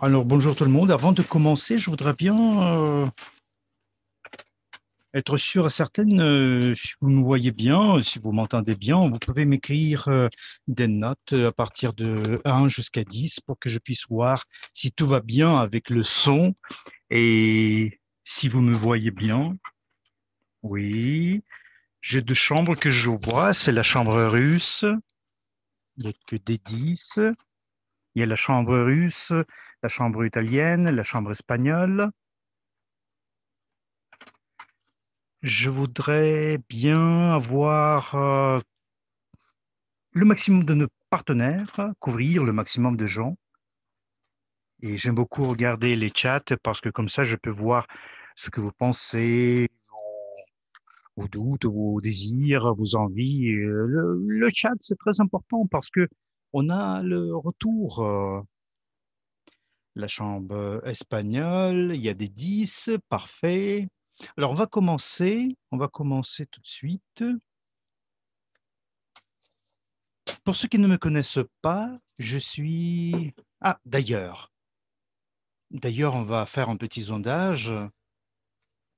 Alors, bonjour tout le monde. Avant de commencer, je voudrais bien être sûr et certaine si vous me voyez bien, si vous m'entendez bien. Vous pouvez m'écrire des notes à partir de 1 jusqu'à 10 pour que je puisse voir si tout va bien avec le son et si vous me voyez bien. Oui, j'ai deux chambres que je vois. C'est la chambre russe. Il n'y a que des 10. Il y a la chambre russe, la chambre italienne, la chambre espagnole. Je voudrais bien avoir le maximum de nos partenaires, couvrir le maximum de gens. Et j'aime beaucoup regarder les chats parce que comme ça, je peux voir ce que vous pensez, vos doutes, vos désirs, vos envies. Le chat, c'est très important parce que on a le retour. La chambre espagnole, il y a des 10, parfait. Alors, on va commencer tout de suite. Pour ceux qui ne me connaissent pas, je suis... Ah, d'ailleurs, on va faire un petit sondage.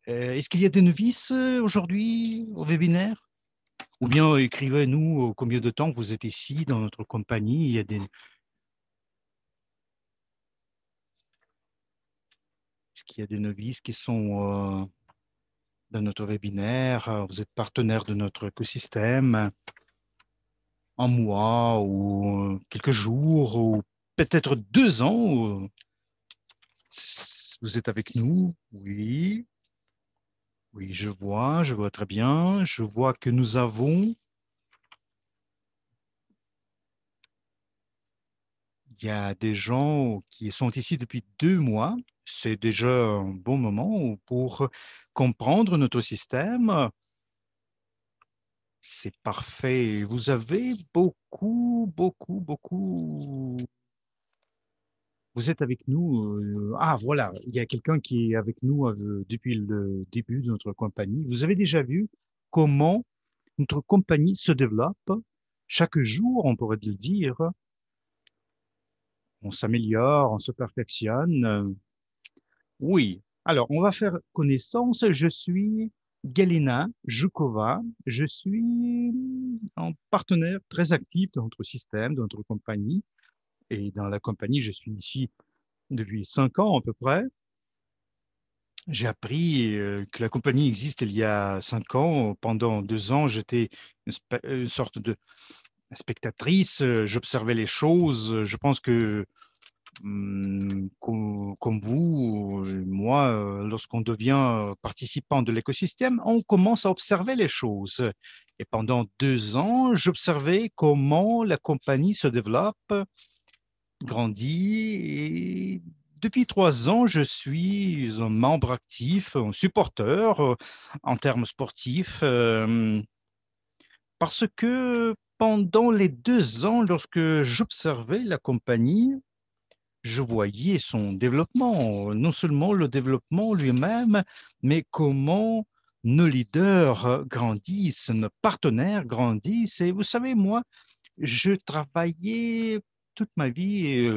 Est-ce qu'il y a des novices aujourd'hui au webinaire? Ou bien écrivez-nous combien de temps vous êtes ici dans notre compagnie. Est-ce qu'il y a des novices qui sont dans notre webinaire? Vous êtes partenaire de notre écosystème, un mois ou quelques jours ou peut-être 2 ans. Vous êtes avec nous? Oui. Oui, je vois très bien. Je vois que nous avons, il y a des gens qui sont ici depuis 2 mois. C'est déjà un bon moment pour comprendre notre système. C'est parfait. Vous avez beaucoup, beaucoup, beaucoup. Vous êtes avec nous. Ah, voilà, il y a quelqu'un qui est avec nous depuis le début de notre compagnie. Vous avez déjà vu comment notre compagnie se développe chaque jour, on pourrait le dire. On s'améliore, on se perfectionne. Oui. Alors, on va faire connaissance. Je suis Galina Joukova. Je suis un partenaire très actif dans notre système, dans notre compagnie. Et dans la compagnie, je suis ici depuis 5 ans à peu près. J'ai appris que la compagnie existe il y a 5 ans. Pendant 2 ans, j'étais une sorte de spectatrice. J'observais les choses. Je pense que comme vous, moi, lorsqu'on devient participant de l'écosystème, on commence à observer les choses. Et pendant 2 ans, j'observais comment la compagnie se développe, grandit. Et depuis 3 ans, je suis un membre actif, un supporter en termes sportifs, parce que pendant les 2 ans, lorsque j'observais la compagnie, je voyais son développement, non seulement le développement lui-même, mais comment nos leaders grandissent, nos partenaires grandissent. Et vous savez, moi, je travaillais toute ma vie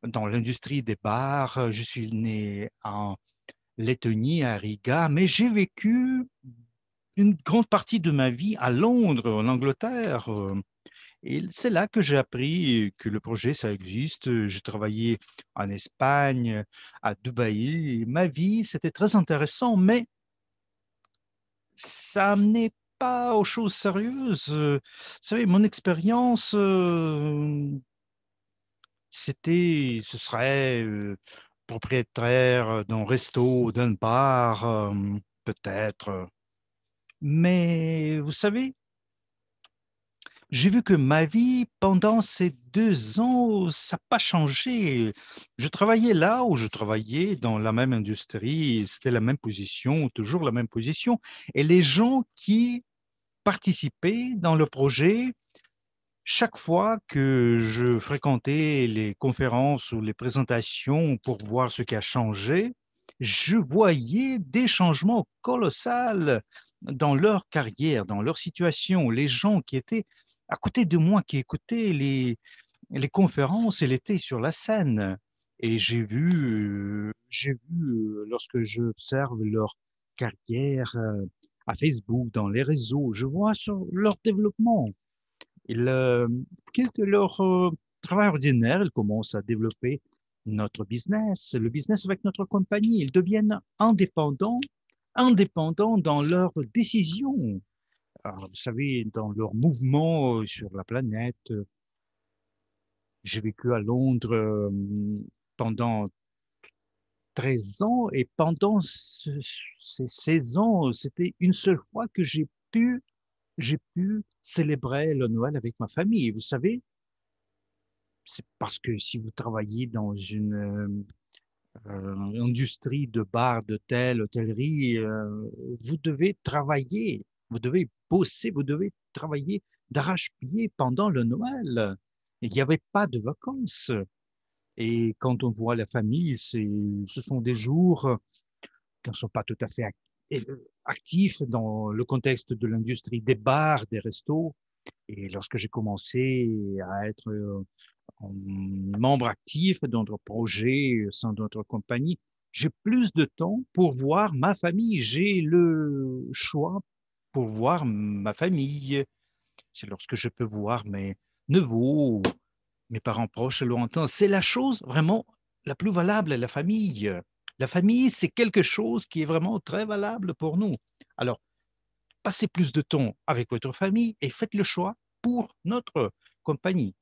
dans l'industrie des bars. Je suis né en Lettonie, à Riga, mais j'ai vécu une grande partie de ma vie à Londres, en Angleterre. Et c'est là que j'ai appris que le projet, ça existe. J'ai travaillé en Espagne, à Dubaï. Et ma vie, c'était très intéressant, mais ça amenait pas aux choses sérieuses. Vous savez, mon expérience, ce serait propriétaire d'un resto, d'un bar, peut-être. Mais vous savez, j'ai vu que ma vie, pendant ces 2 ans, ça n'a pas changé. Je travaillais là où je travaillais, dans la même industrie, c'était la même position, toujours la même position. Et les gens qui participaient dans le projet, chaque fois que je fréquentais les conférences ou les présentations pour voir ce qui a changé, je voyais des changements colossaux dans leur carrière, dans leur situation. Les gens qui étaient à côté de moi, qui écoutaient les conférences, ils étaient sur la scène. Et j'ai vu lorsque j'observe leur carrière à Facebook, dans les réseaux, je vois sur leur développement. Ils quittent leur travail ordinaire, ils commencent à développer notre business, le business avec notre compagnie. Ils deviennent indépendants dans leurs décisions. Alors, vous savez, dans leurs mouvements sur la planète. J'ai vécu à Londres pendant 13 ans et pendant ces 16 ans, c'était une seule fois que j'ai pu célébrer le Noël avec ma famille. Et vous savez, c'est parce que si vous travaillez dans une industrie de bar, d'hôtel, hôtellerie, vous devez travailler, vous devez bosser, vous devez travailler d'arrache-pied pendant le Noël. Il n'y avait pas de vacances. Et quand on voit la famille, ce sont des jours qui ne sont pas tout à fait actifs dans le contexte de l'industrie des bars, des restos. Et lorsque j'ai commencé à être membre actif dans notre projet, sans notre compagnie, j'ai plus de temps pour voir ma famille. J'ai le choix pour voir ma famille. C'est lorsque je peux voir mes neveux, mes parents proches et lointains. C'est la chose vraiment la plus valable, la famille. La famille, c'est quelque chose qui est vraiment très valable pour nous. Alors, passez plus de temps avec votre famille et faites le choix pour notre compagnie.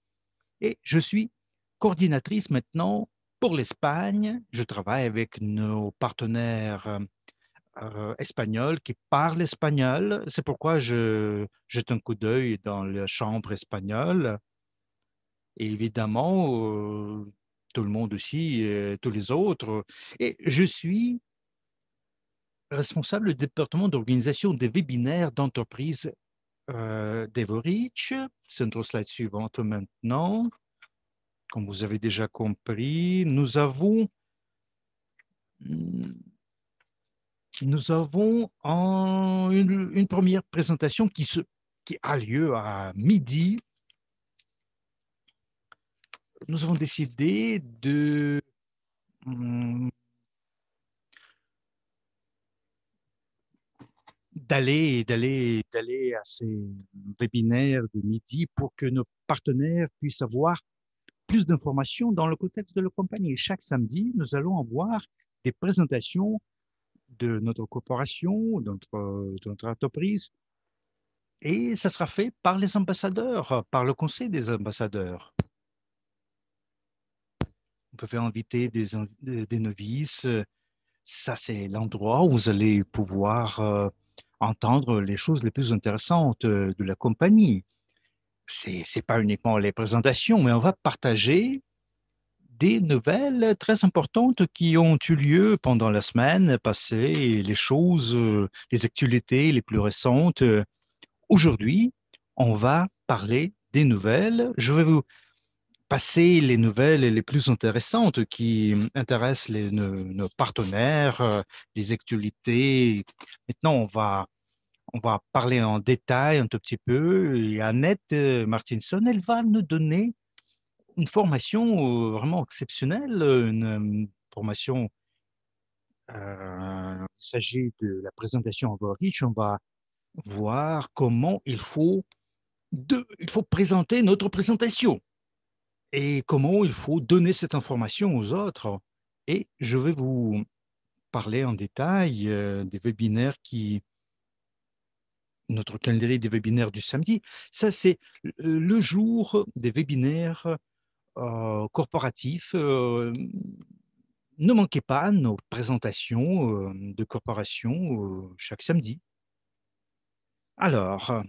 Et je suis coordinatrice maintenant pour l'Espagne. Je travaille avec nos partenaires espagnols qui parlent espagnol. C'est pourquoi je jette un coup d'œil dans la chambre espagnole. Et évidemment, tout le monde aussi, tous les autres. Et je suis responsable du département d'organisation des webinaires d'entreprise d'Everich. C'est notre slide suivante maintenant. Comme vous avez déjà compris, nous avons une première présentation qui a lieu à midi. Nous avons décidé hum, d'aller à ces webinaires de midi pour que nos partenaires puissent avoir plus d'informations dans le contexte de la compagnie. Et chaque samedi, nous allons avoir des présentations de notre corporation, de notre entreprise, et ça sera fait par les ambassadeurs, par le conseil des ambassadeurs. Vous pouvez inviter des novices. Ça, c'est l'endroit où vous allez pouvoir entendre les choses les plus intéressantes de la compagnie. C'est pas uniquement les présentations, mais on va partager des nouvelles très importantes qui ont eu lieu pendant la semaine passée, les choses, les actualités les plus récentes. Aujourd'hui, on va parler des nouvelles. Je vais vous passer les nouvelles les plus intéressantes qui intéressent nos partenaires, les actualités. Maintenant, on va parler en détail un tout petit peu. Et Annette Martinson, elle va nous donner une formation vraiment exceptionnelle, une formation, il s'agit de la présentation en Overreach. On va voir comment il faut présenter notre présentation et comment il faut donner cette information aux autres. Et je vais vous parler en détail des webinaires notre calendrier des webinaires du samedi. Ça, c'est le jour des webinaires corporatifs. Ne manquez pas nos présentations de corporation chaque samedi. Alors,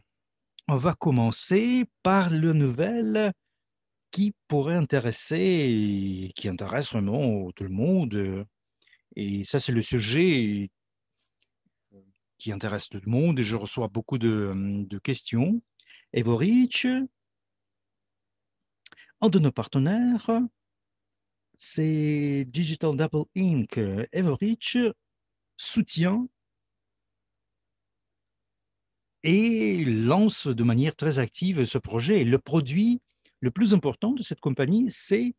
on va commencer par le nouvelle qui pourrait intéresser, qui intéresse vraiment tout le monde. Et ça, c'est le sujet qui intéresse tout le monde et je reçois beaucoup de questions. Evorich, un de nos partenaires, c'est Digital Double Inc. Evorich soutient et lance de manière très active ce projet. Et le produit le plus important de cette compagnie, c'est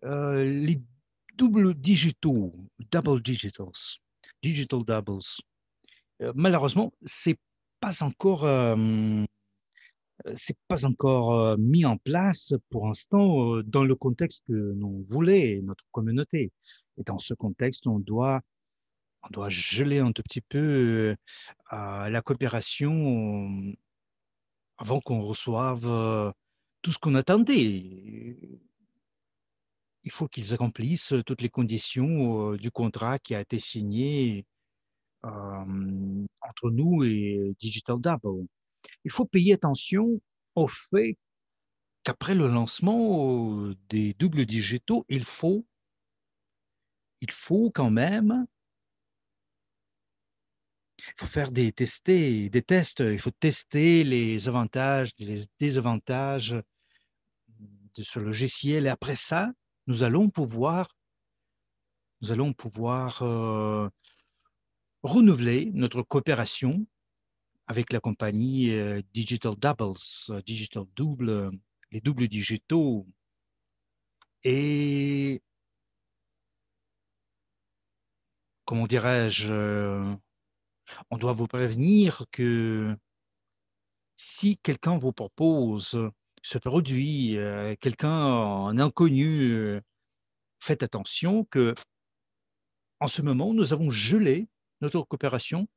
les double digitaux, double digitals, digital doubles. Malheureusement, c'est pas encore mis en place pour l'instant dans le contexte que nous voulait notre communauté. Et dans ce contexte, on doit geler un tout petit peu la coopération avant qu'on reçoive tout ce qu'on attendait. Il faut qu'ils accomplissent toutes les conditions du contrat qui a été signé entre nous et Digital Double. Il faut payer attention au fait qu'après le lancement des doubles digitaux, il faut quand même il faut faire des tests, il faut tester les avantages, les désavantages de ce logiciel. Et après ça, nous allons pouvoir, renouveler notre coopération avec la compagnie Digital Doubles, Digital Double, les doubles digitaux. Et comment dirais-je, on doit vous prévenir que si quelqu'un vous propose ce produit, quelqu'un en inconnu, faites attention que en ce moment, nous avons gelé notre coopération.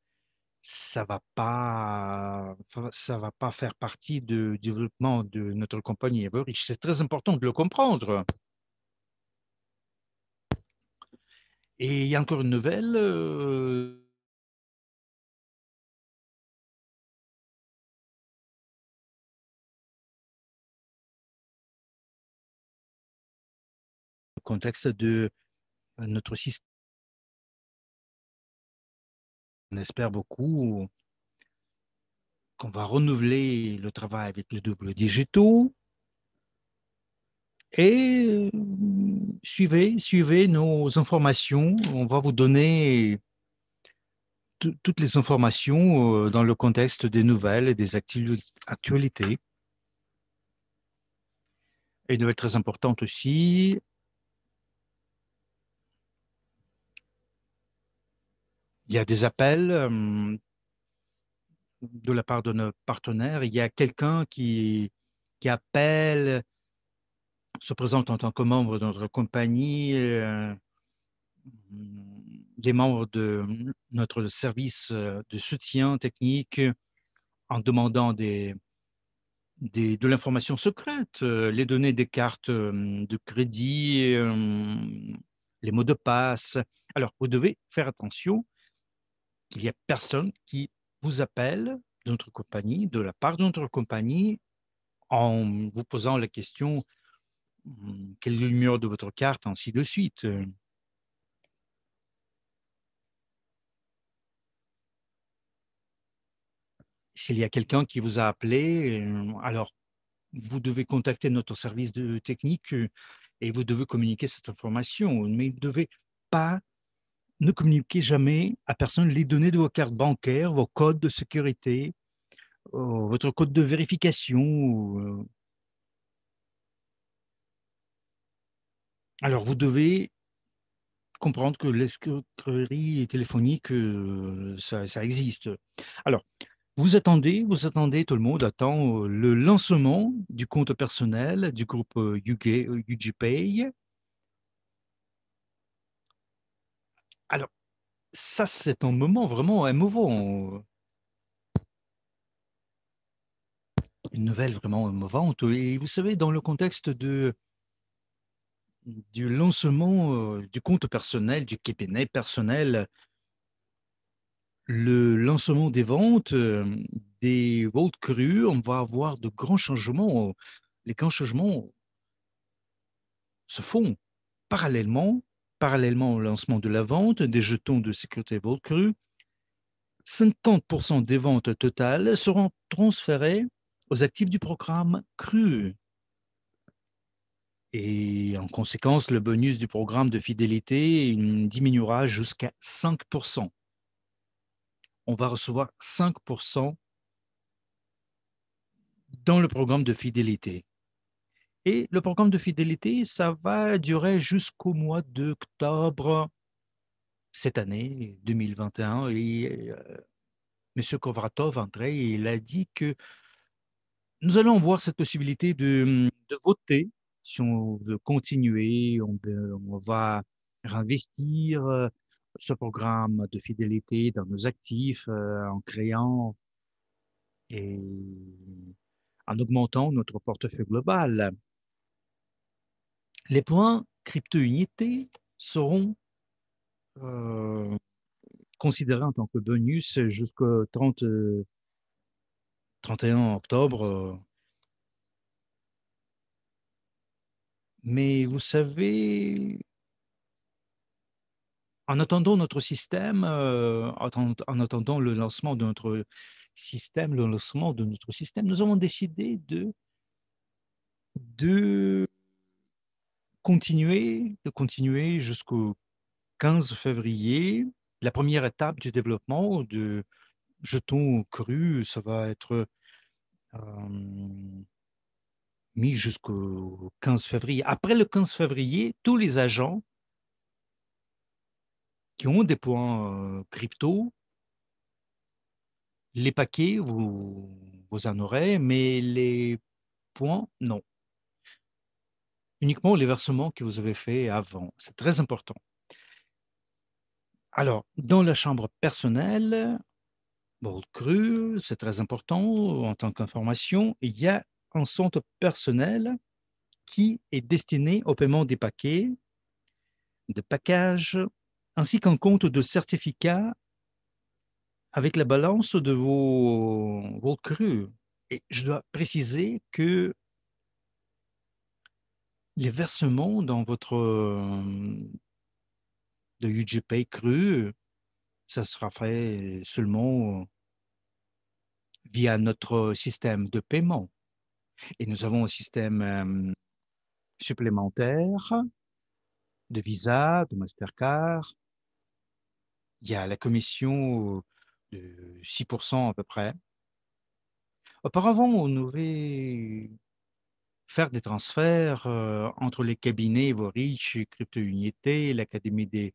Ça va pas faire partie du développement de notre compagnie Everich. C'est très important de le comprendre. Et il y a encore une nouvelle, au contexte de notre système. On espère beaucoup qu'on va renouveler le travail avec les doubles digitaux et suivez nos informations. On va vous donner toutes les informations dans le contexte des nouvelles et des actualités. Et une nouvelle très importante aussi, il y a des appels de la part de nos partenaires. Il y a quelqu'un qui appelle, se présente en tant que membre de notre compagnie, des membres de notre service de soutien technique en demandant de l'information secrète, les données des cartes de crédit, les mots de passe. Alors, vous devez faire attention. Il n'y a personne qui vous appelle de notre compagnie, de la part de notre compagnie, en vous posant la question quel est le numéro de votre carte, ainsi de suite. S'il y a quelqu'un qui vous a appelé, alors vous devez contacter notre service de technique et vous devez communiquer cette information. Mais vous ne devez pas, ne communiquer jamais à personne les données de vos cartes bancaires, vos codes de sécurité, votre code de vérification. Alors, vous devez comprendre que l'escroquerie téléphonique, ça existe. Alors, vous attendez, tout le monde attend le lancement du compte personnel du groupe UGPay. Alors, ça, c'est un moment vraiment émouvant, une nouvelle vraiment émouvante. Et vous savez, dans le contexte du lancement du compte personnel, du cabinet personnel, le lancement des ventes, des ventes crues, on va avoir de grands changements. Les grands changements se font parallèlement au lancement de la vente des jetons de sécurité Vault crues. 50% des ventes totales seront transférées aux actifs du programme cru. Et en conséquence, le bonus du programme de fidélité diminuera jusqu'à 5%. On va recevoir 5% dans le programme de fidélité. Et le programme de fidélité, ça va durer jusqu'au mois d'octobre cette année, 2021. Et M. Kovratov, Andrei, il a dit que nous allons voir cette possibilité de voter si on veut continuer, on va réinvestir ce programme de fidélité dans nos actifs en créant et en augmentant notre portefeuille global. Les points crypto-unités seront euh, considérés en tant que bonus jusqu'au 31 octobre. Mais vous savez, en attendant notre système, en attendant le lancement de notre système, le lancement de notre système, nous avons décidé de continuer jusqu'au 15 février. La première étape du développement de jetons crus, ça va être mis jusqu'au 15 février. Après le 15 février, tous les agents qui ont des points crypto, les paquets, vous en aurez, mais les points, non. Uniquement les versements que vous avez faits avant. C'est très important. Alors, dans la chambre personnelle, bon, cru, c'est très important en tant qu'information. Il y a un compte personnel qui est destiné au paiement des paquets, de packages, ainsi qu'un compte de certificat avec la balance de vos crus. Et je dois préciser que les versements dans votre de UGPay cru, ça sera fait seulement via notre système de paiement. Et nous avons un système supplémentaire de Visa, de Mastercard. Il y a la commission de 6% à peu près. Auparavant, on devait faire des transferts entre les cabinets Vorich, Crypto-Unité, l'Académie de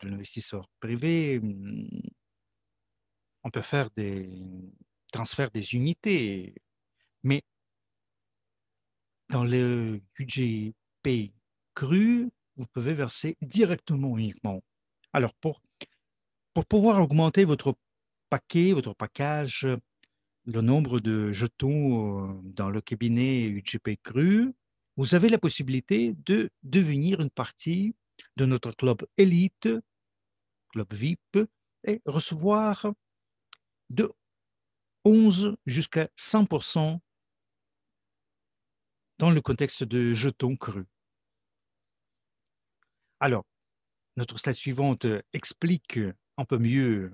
l'investisseur privé. On peut faire des transferts des unités, mais dans le budget Pay cru, vous pouvez verser directement uniquement. Alors, pour pouvoir augmenter votre paquet, votre package, le nombre de jetons dans le cabinet UGP cru, vous avez la possibilité de devenir une partie de notre club élite, club VIP, et recevoir de 11 jusqu'à 100% dans le contexte de jetons crus. Alors, notre slide suivante explique un peu mieux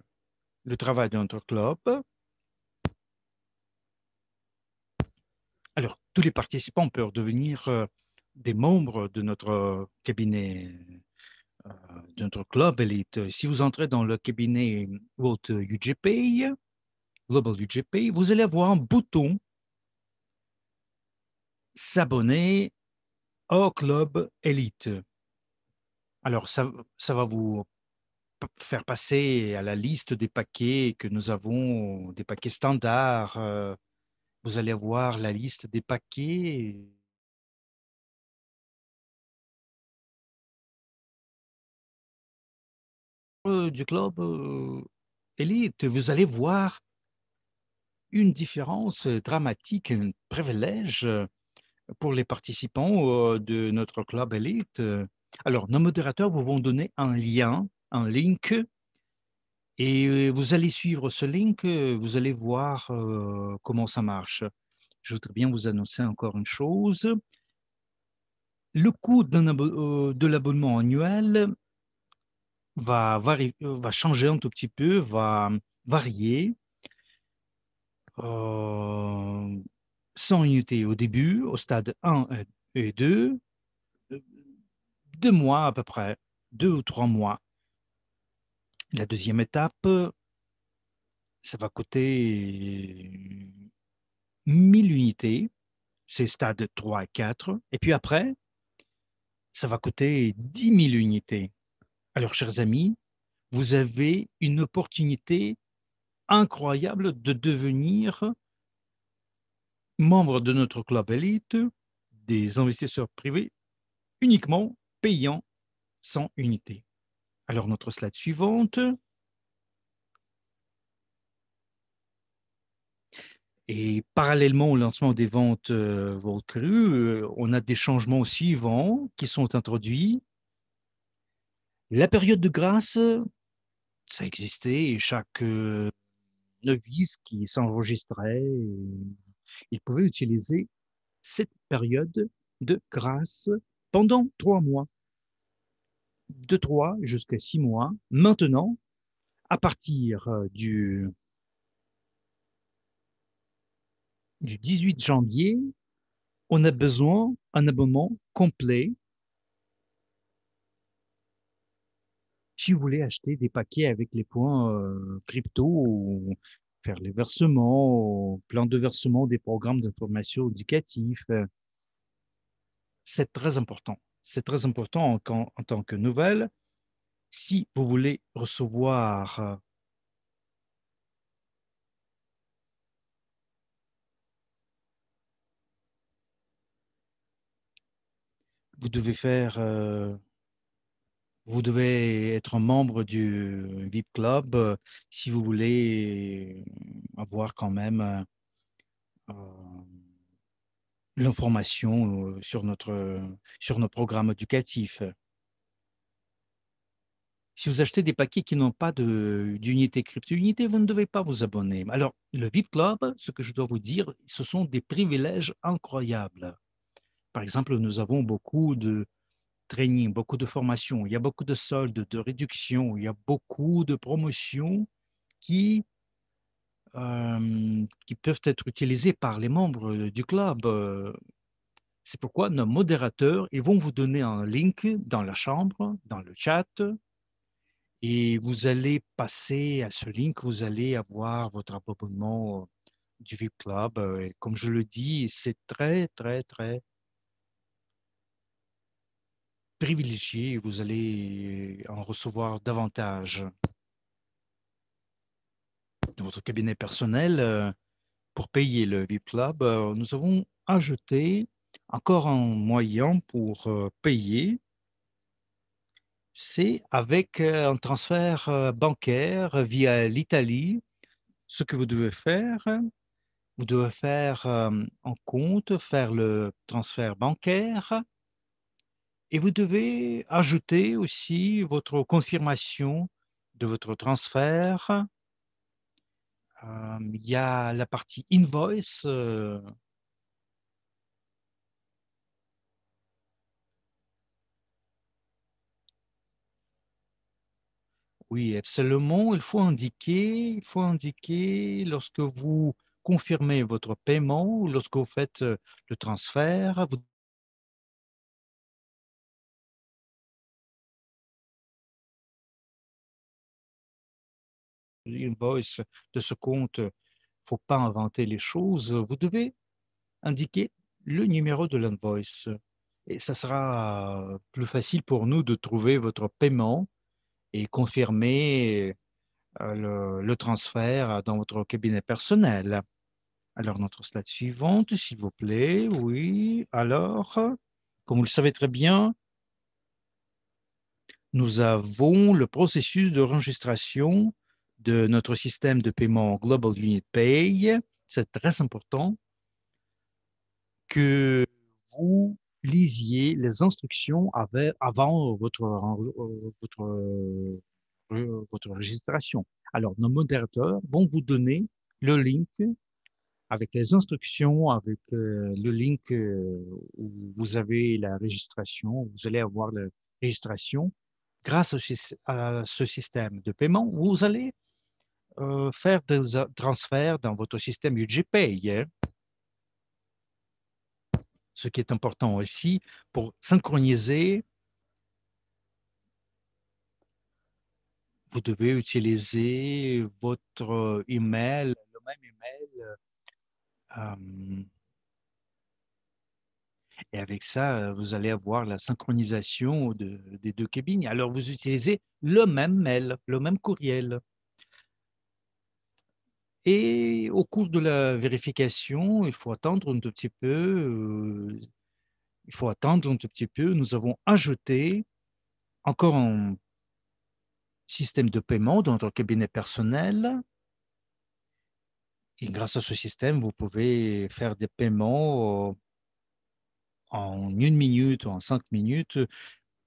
le travail de notre club. Alors, tous les participants peuvent devenir des membres de notre cabinet, euh, de notre club élite. Si vous entrez dans le cabinet World UGPay, Global UGPay, vous allez avoir un bouton s'abonner au club élite. Alors, ça va vous faire passer à la liste des paquets que nous avons, des paquets standards. Vous allez voir la liste des paquets du club élite. Vous allez voir une différence dramatique, un privilège pour les participants de notre club élite. Alors, nos modérateurs vous vont donner un lien, un link, et vous allez suivre ce link, vous allez voir comment ça marche. Je voudrais bien vous annoncer encore une chose. Le coût de l'abonnement annuel va changer un tout petit peu, va varier. Euh, 100 unités au début, au stade 1 et 2, 2 mois à peu près, 2 ou 3 mois. La deuxième étape, ça va coûter 1000 unités, c'est stade 3 et 4. Et puis après, ça va coûter 10 000 unités. Alors, chers amis, vous avez une opportunité incroyable de devenir membre de notre club élite des investisseurs privés uniquement payant 100 unités. Alors, notre slide suivante. Et parallèlement au lancement des ventes Vault Cru, on a des changements suivants qui sont introduits. La période de grâce, ça existait et chaque novice qui s'enregistrait, il pouvait utiliser cette période de grâce pendant 3 mois, de 3 jusqu'à 6 mois. Maintenant, à partir du 18 janvier, on a besoin d'un abonnement complet si vous voulez acheter des paquets avec les points crypto, ou faire les versements, plan de versement des programmes d'information éducatifs, c'est très important. C'est très important en tant que nouvelle. Si vous voulez recevoir, vous devez faire, vous devez être un membre du VIP Club si vous voulez avoir quand même l'information sur nos programmes éducatifs. Si vous achetez des paquets qui n'ont pas d'unité crypto-unité, vous ne devez pas vous abonner. Alors, le VIP Club, ce que je dois vous dire, ce sont des privilèges incroyables. Par exemple, nous avons beaucoup de training, beaucoup de formations, il y a beaucoup de soldes, de réductions, il y a beaucoup de promotions qui, qui peuvent être utilisées par les membres du club. C'est pourquoi nos modérateurs, ils vont vous donner un link dans la chambre, dans le chat, et vous allez passer à ce link, vous allez avoir votre abonnement du VIP Club. Et comme je le dis, c'est très, très, très privilégié. Vous allez en recevoir davantage dans votre cabinet personnel. Pour payer le VIP Club, nous avons ajouté encore un moyen pour payer. C'est avec un transfert bancaire via l'Italie. Ce que vous devez faire, vous devez faire un compte, faire le transfert bancaire et vous devez ajouter aussi votre confirmation de votre transfert. Il y a la partie invoice. Oui, absolument. Il faut indiquer lorsque vous confirmez votre paiement ou lorsque vous faites le transfert, vous invoice de ce compte, il ne faut pas inventer les choses. Vous devez indiquer le numéro de l'invoice et ça sera plus facile pour nous de trouver votre paiement et confirmer le transfert dans votre cabinet personnel. Alors, notre slide suivante, s'il vous plaît. Oui, alors, comme vous le savez très bien, nous avons le processus de enregistration de notre système de paiement Global Unit Pay. C'est très important que vous lisiez les instructions avant votre registration. Alors, nos modérateurs vont vous donner le link avec les instructions, avec le link où vous avez la registration, vous allez avoir la registration. Grâce à ce système de paiement, vous allez faire des transferts dans votre système UGPay, hein. Ce qui est important aussi pour synchroniser, vous devez utiliser votre email, le même email Et avec ça, vous allez avoir la synchronisation des deux cabines. Alors, vous utilisez le même mail, le même courriel. Et au cours de la vérification, il faut attendre un tout petit peu. Il faut attendre un tout petit peu. Nous avons ajouté encore un système de paiement dans notre cabinet personnel. Et grâce à ce système, vous pouvez faire des paiements en 1 minute ou en 5 minutes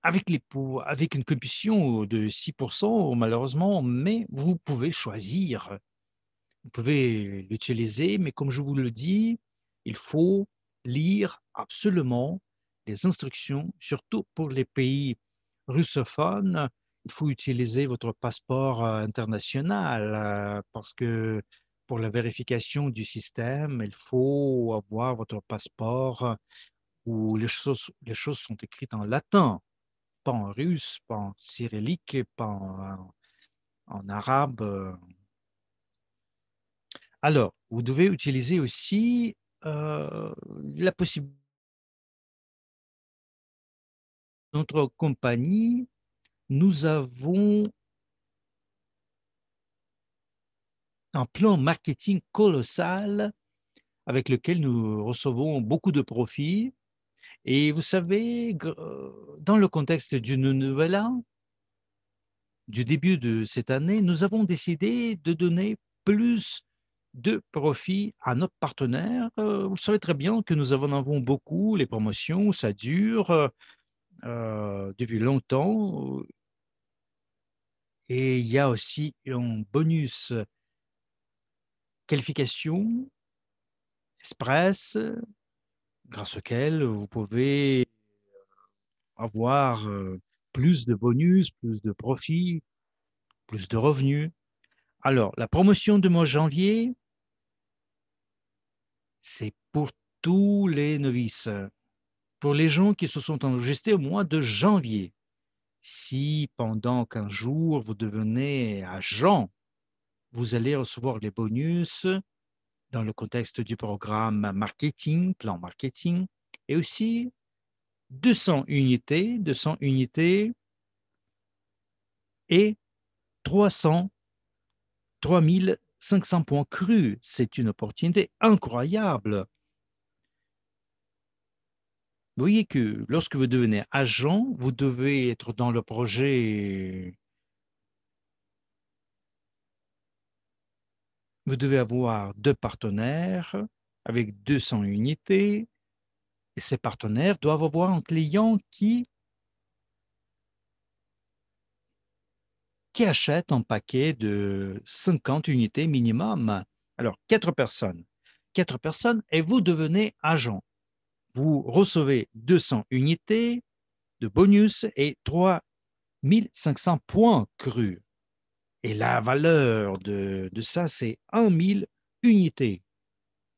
avec une commission de 6% malheureusement, mais vous pouvez choisir. Vous pouvez l'utiliser, mais comme je vous le dis, il faut lire absolument les instructions, surtout pour les pays russophones. Il faut utiliser votre passeport international parce que pour la vérification du système, il faut avoir votre passeport où les choses sont écrites en latin, pas en russe, pas en cyrillique, pas en arabe. Alors, vous devez utiliser aussi la possibilité. Notre compagnie, nous avons un plan marketing colossal avec lequel nous recevons beaucoup de profits. Et vous savez, dans le contexte du nouvel an, du début de cette année, nous avons décidé de donner plus de profit à notre partenaire. Vous savez très bien que nous en avons beaucoup, les promotions, ça dure depuis longtemps. Et il y a aussi un bonus qualification express, grâce auquel vous pouvez avoir plus de bonus, plus de profits, plus de revenus. Alors, la promotion de mois janvier, c'est pour tous les novices, pour les gens qui se sont enregistrés au mois de janvier. Si pendant 15 jours, vous devenez agent, vous allez recevoir les bonus dans le contexte du programme marketing, plan marketing, et aussi 200 unités et 3500 points crus. C'est une opportunité incroyable. Vous voyez que lorsque vous devenez agent, vous devez être dans le projet, vous devez avoir 2 partenaires avec 200 unités, et ces partenaires doivent avoir un client qui achète un paquet de 50 unités minimum. Alors, 4 personnes. 4 personnes et vous devenez agent. Vous recevez 200 unités de bonus et 3500 points crus. Et la valeur de ça, c'est 1000 unités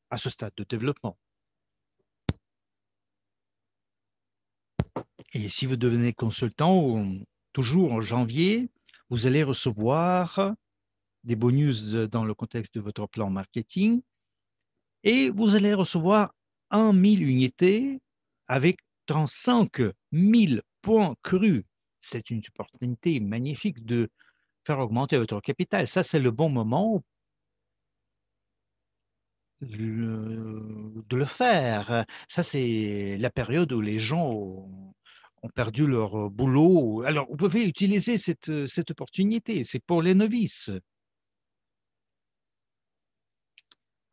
à ce stade de développement. Et si vous devenez consultant, toujours en janvier, vous allez recevoir des bonus dans le contexte de votre plan marketing et vous allez recevoir 1000 unités avec 35 000 points crus. C'est une opportunité magnifique de faire augmenter votre capital. Ça, c'est le bon moment de le faire. Ça, c'est la période où les gens ont perdu leur boulot. Alors, vous pouvez utiliser cette opportunité. C'est pour les novices.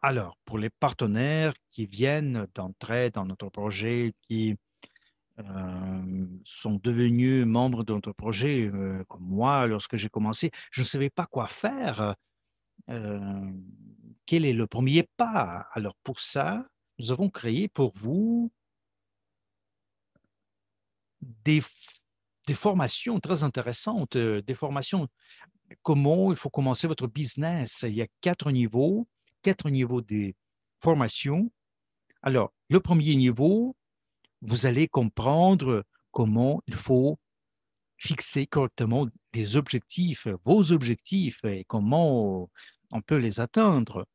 Alors, pour les partenaires qui viennent d'entrer dans notre projet, qui sont devenus membres de notre projet, comme moi, lorsque j'ai commencé, je ne savais pas quoi faire. Euh, Quel est le premier pas? Alors, pour ça, nous avons créé pour vous des, des formations très intéressantes, des formations comment il faut commencer votre business. Il y a 4 niveaux de formation. Alors, le premier niveau, vous allez comprendre comment il faut fixer correctement les objectifs, vos objectifs et comment on peut les atteindre.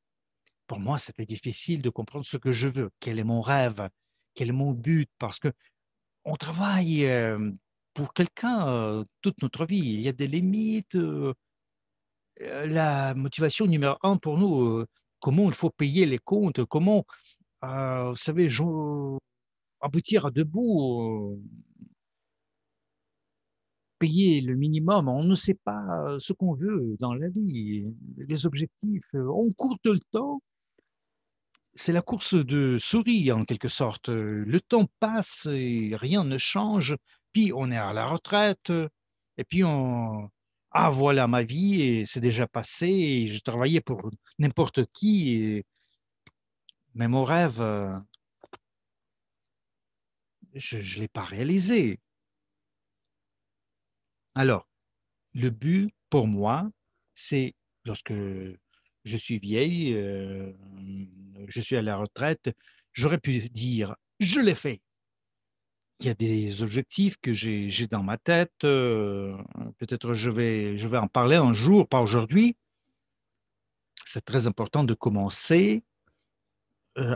pour moi, c'était difficile de comprendre ce que je veux, quel est mon rêve, quel est mon but, parce que on travaille pour quelqu'un toute notre vie. Il y a des limites. La motivation numéro un pour nous, comment il faut payer les comptes, comment, vous savez, aboutir à debout, payer le minimum. On ne sait pas ce qu'on veut dans la vie, les objectifs. On court tout le temps. C'est la course de souris en quelque sorte. Le temps passe et rien ne change. Puis on est à la retraite et puis on ah voilà ma vie et c'est déjà passé et je travaillais pour n'importe qui mais mon rêve, je l'ai pas réalisé. Alors, le but pour moi, c'est lorsque je suis vieille, je suis à la retraite, j'aurais pu dire: «Je l'ai fait». Il y a des objectifs que j'ai dans ma tête, peut-être je vais en parler un jour, pas aujourd'hui. C'est très important de commencer,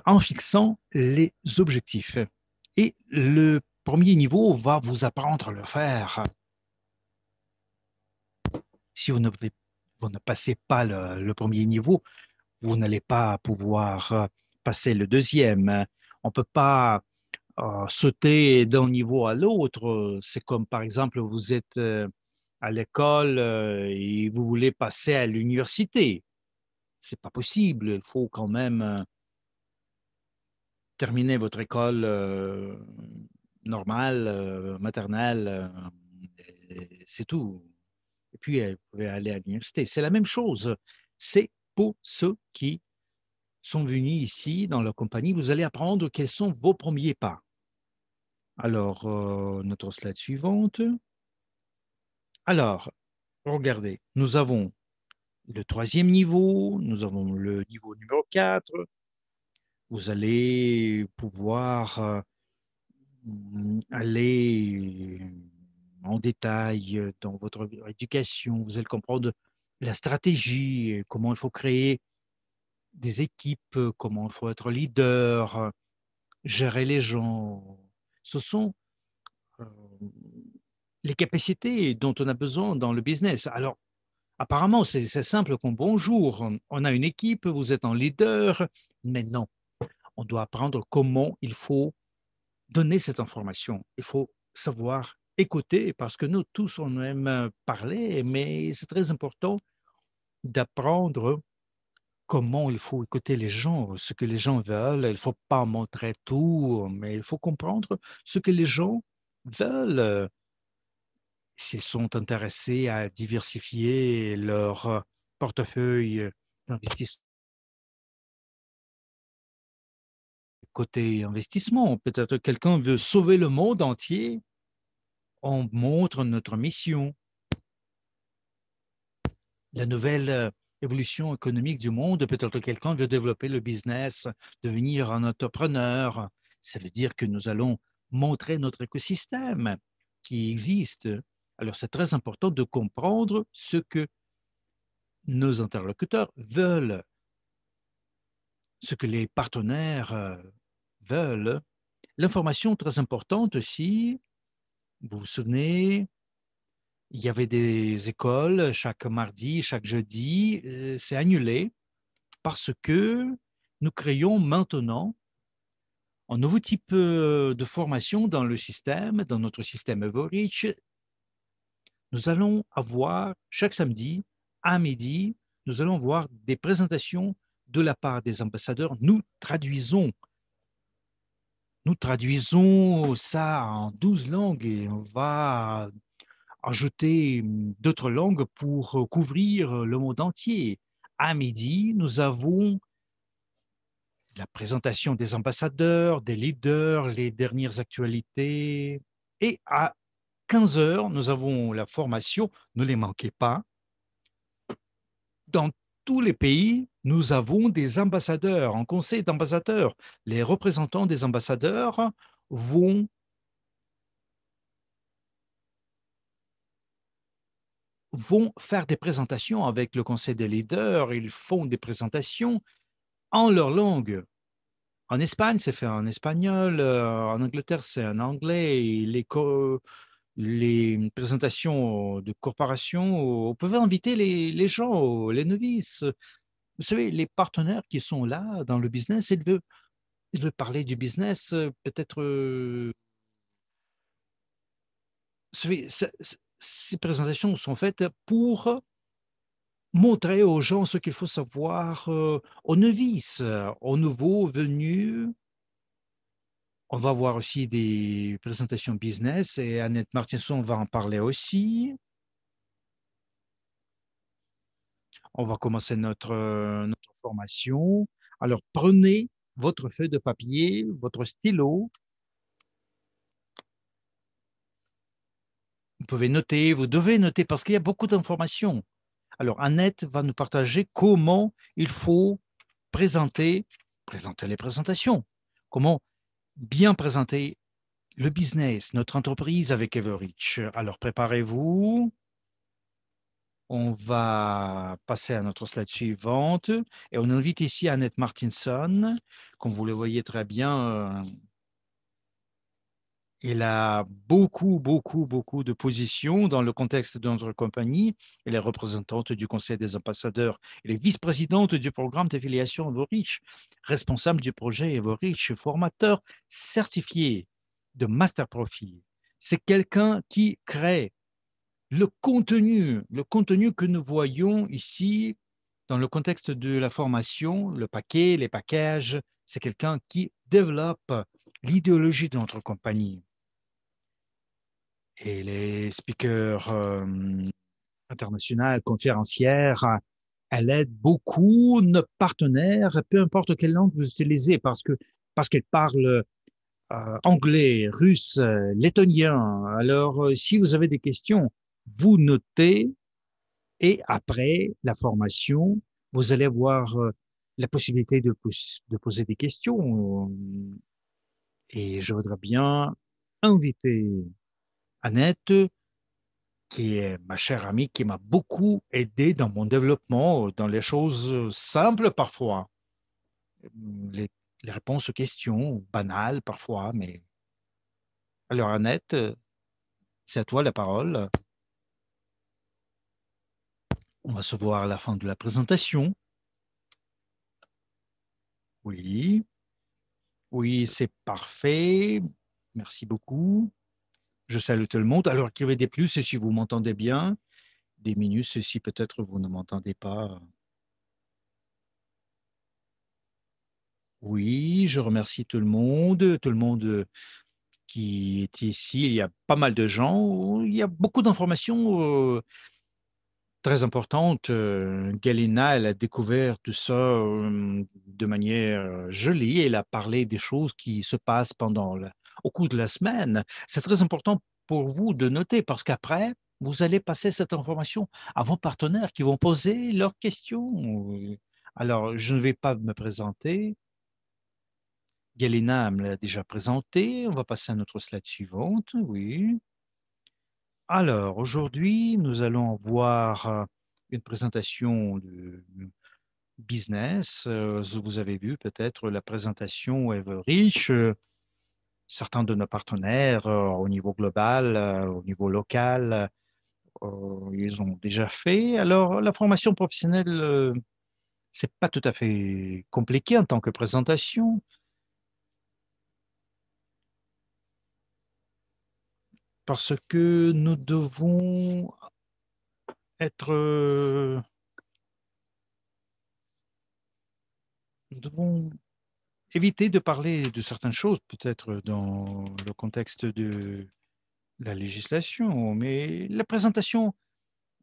en fixant les objectifs et le premier niveau va vous apprendre à le faire. Si vous ne passez pas le 1er niveau, vous n'allez pas pouvoir, passer le deuxième. On ne peut pas sauter d'un niveau à l'autre. C'est comme, par exemple, vous êtes à l'école et vous voulez passer à l'université. C'est pas possible. Il faut quand même terminer votre école normale, maternelle. C'est tout. Et puis, vous pouvez aller à l'université. C'est la même chose. C'est pour ceux qui sont venus ici dans la compagnie. Vous allez apprendre quels sont vos premiers pas. Alors, notre slide suivante. Alors, regardez, nous avons le troisième niveau, nous avons le niveau numéro 4. Vous allez pouvoir aller en détail dans votre éducation. Vous allez comprendre la stratégie, comment il faut créer des équipes, comment il faut être leader, gérer les gens. Ce sont euh, les capacités dont on a besoin dans le business. Alors, apparemment, c'est simple comme bonjour. On a une équipe, vous êtes un leader. Mais non, on doit apprendre comment il faut donner cette information. Il faut savoir écouter parce que nous tous, on aime parler, mais c'est très important d'apprendre comment il faut écouter les gens, ce que les gens veulent. Il ne faut pas montrer tout, mais il faut comprendre ce que les gens veulent. S'ils sont intéressés à diversifier leur portefeuille d'investissement. Côté investissement, peut-être quelqu'un veut sauver le monde entier, on montre notre mission. La nouvelle évolution économique du monde, peut-être quelqu'un veut développer le business, devenir un entrepreneur. Ça veut dire que nous allons montrer notre écosystème qui existe. Alors, c'est très important de comprendre ce que nos interlocuteurs veulent, ce que les partenaires veulent. L'information très importante aussi, vous vous souvenez, il y avait des écoles chaque mardi, chaque jeudi, c'est annulé parce que nous créons maintenant un nouveau type de formation dans le système, dans notre système EvoReach. Nous allons avoir chaque samedi à midi, nous allons voir des présentations de la part des ambassadeurs. Nous traduisons ça en 12 langues et on va ajouter d'autres langues pour couvrir le monde entier. À midi, nous avons la présentation des ambassadeurs, des leaders, les dernières actualités. Et à 15 heures, nous avons la formation, ne les manquez pas. Dans tous les pays, nous avons des ambassadeurs, un conseil d'ambassadeurs. Les représentants des ambassadeurs vont faire des présentations avec le conseil des leaders, ils font des présentations en leur langue. En Espagne, c'est fait en espagnol. En Angleterre, c'est en anglais. Et les présentations de corporations, on peut inviter les gens, les novices. Vous savez, les partenaires qui sont là dans le business, ils veulent parler du business, peut-être. Vous savez, ces présentations sont faites pour montrer aux gens ce qu'il faut savoir, aux novices, aux nouveaux venus. On va voir aussi des présentations business et Annette Martinson va en parler aussi. On va commencer notre formation. Alors, prenez votre feuille de papier, votre stylo. Vous pouvez noter, vous devez noter parce qu'il y a beaucoup d'informations. Alors, Annette va nous partager comment il faut présenter, présenter les présentations, comment bien présenter le business, notre entreprise avec Everreach. Alors, préparez-vous. On va passer à notre slide suivante et on invite ici Annette Martinson. Comme vous le voyez très bien, elle a beaucoup, beaucoup, beaucoup de positions dans le contexte de notre compagnie. Elle est représentante du Conseil des ambassadeurs. Elle est vice-présidente du programme d'affiliation Everreach, responsable du projet Everreach, formateur certifié de Master Profit. C'est quelqu'un qui crée le contenu que nous voyons ici dans le contexte de la formation, le paquet, les packages, c'est quelqu'un qui développe l'idéologie de notre compagnie. Et les speakers internationaux, conférencières, elle aide beaucoup nos partenaires, peu importe quelle langue vous utilisez, parce qu'elle parle anglais, russe, lettonien. Alors, si vous avez des questions, vous notez. Et après la formation, vous allez avoir la possibilité de poser des questions. Et je voudrais bien inviter Annette, qui est ma chère amie, qui m'a beaucoup aidé dans mon développement, dans les choses simples parfois, les, les réponses aux questions, banales parfois. Mais alors Annette, c'est à toi la parole. On va se voir à la fin de la présentation. Oui. Oui, c'est parfait. Merci beaucoup. Je salue tout le monde. Alors, écrivez des plus si vous m'entendez bien, des minus si peut-être vous ne m'entendez pas. Oui, je remercie tout le monde qui est ici. Il y a pas mal de gens. Il y a beaucoup d'informations très importantes. Galina, elle a découvert tout ça de manière jolie. Elle a parlé des choses qui se passent au cours de la semaine. C'est très important pour vous de noter parce qu'après, vous allez passer cette information à vos partenaires qui vont poser leurs questions. Alors, je ne vais pas me présenter. Galina me l'a déjà présenté. On va passer à notre slide suivante. Oui. Alors, aujourd'hui, nous allons voir une présentation de business. Vous avez vu peut-être la présentation Everreach. Certains de nos partenaires au niveau global, au niveau local, ils ont déjà fait. Alors, la formation professionnelle, c'est pas tout à fait compliqué en tant que présentation parce que nous devons être, nous devons éviter de parler de certaines choses, peut-être dans le contexte de la législation, mais la présentation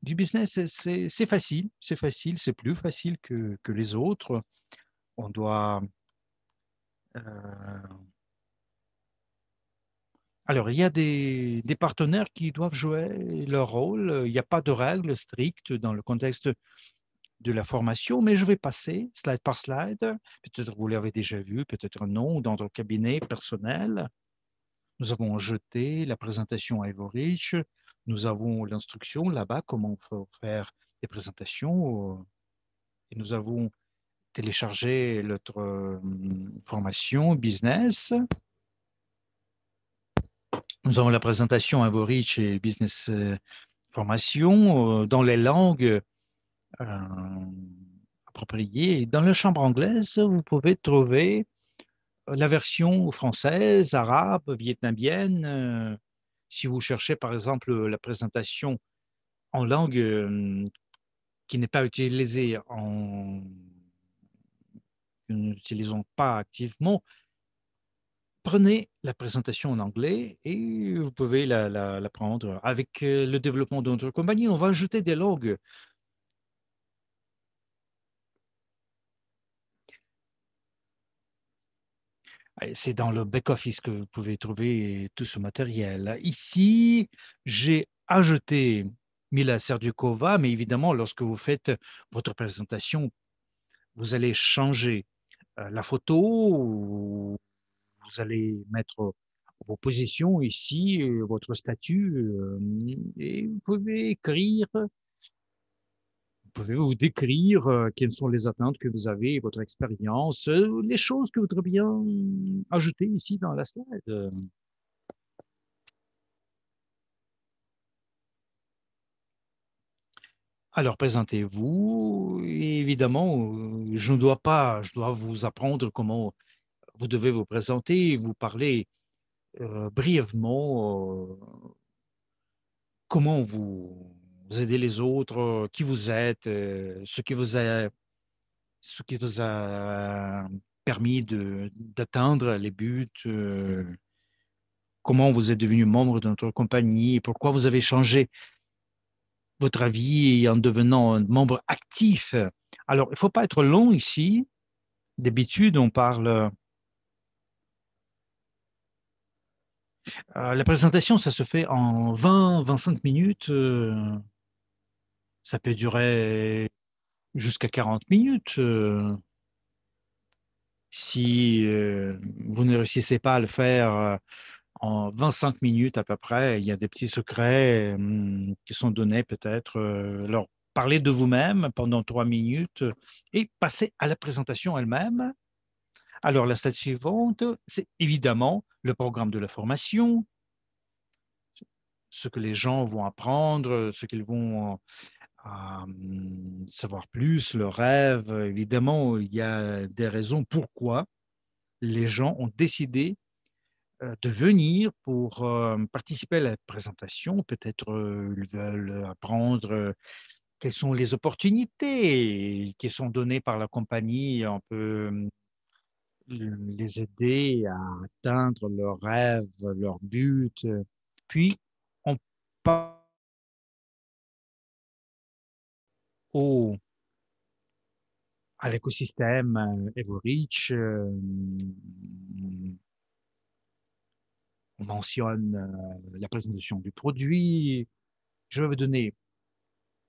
du business, c'est facile, c'est plus facile que les autres. On doit. euh, Alors, il y a des partenaires qui doivent jouer leur rôle. Il n'y a pas de règles strictes dans le contexte de la formation, mais je vais passer slide par slide. Peut-être vous l'avez déjà vu, peut-être non, dans votre cabinet personnel. Nous avons jeté la présentation à Everreach. Nous avons l'instruction là-bas, comment faire des présentations. Et nous avons télécharger notre formation business. Nous avons la présentation Invorich et Business Formation dans les langues appropriées. Dans la chambre anglaise, vous pouvez trouver la version française, arabe, vietnamienne. Si vous cherchez, par exemple, la présentation en langue qui n'est pas utilisée que nous n'utilisons pas activement, prenez la présentation en anglais et vous pouvez la prendre. Avec le développement de notre compagnie, on va ajouter des langues. C'est dans le back-office que vous pouvez trouver tout ce matériel. Ici, j'ai ajouté Mila Serdiukova, mais évidemment, lorsque vous faites votre présentation, vous allez changer la photo, vous allez mettre vos positions ici, votre statut, et vous pouvez écrire, vous pouvez vous décrire quelles sont les attentes que vous avez, votre expérience, les choses que vous voudrez bien ajouter ici dans la slide. Alors, présentez-vous. Et évidemment, je dois vous apprendre comment vous devez vous présenter, vous parler brièvement comment vous aidez les autres, qui vous êtes, ce qui vous a permis d'atteindre les buts, comment vous êtes devenu membre de notre compagnie, pourquoi vous avez changé votre avis en devenant un membre actif. Alors, il ne faut pas être long ici. D'habitude, on parle. La présentation, ça se fait en 20-25 minutes. Ça peut durer jusqu'à 40 minutes. Si vous ne réussissez pas à le faire en 25 minutes à peu près, il y a des petits secrets qui sont donnés peut-être. Alors, parlez de vous-même pendant 3 minutes et passez à la présentation elle-même. Alors, la slide suivante, c'est évidemment le programme de la formation, ce que les gens vont apprendre, ce qu'ils vont savoir plus, leurs rêves. Évidemment, il y a des raisons pourquoi les gens ont décidé de venir pour participer à la présentation. Peut-être ils veulent apprendre quelles sont les opportunités qui sont données par la compagnie. On peut les aider à atteindre leurs rêves, leurs buts. Puis, on passe au, à l'écosystème EvoReach. On mentionne la présentation du produit. Je vais vous donner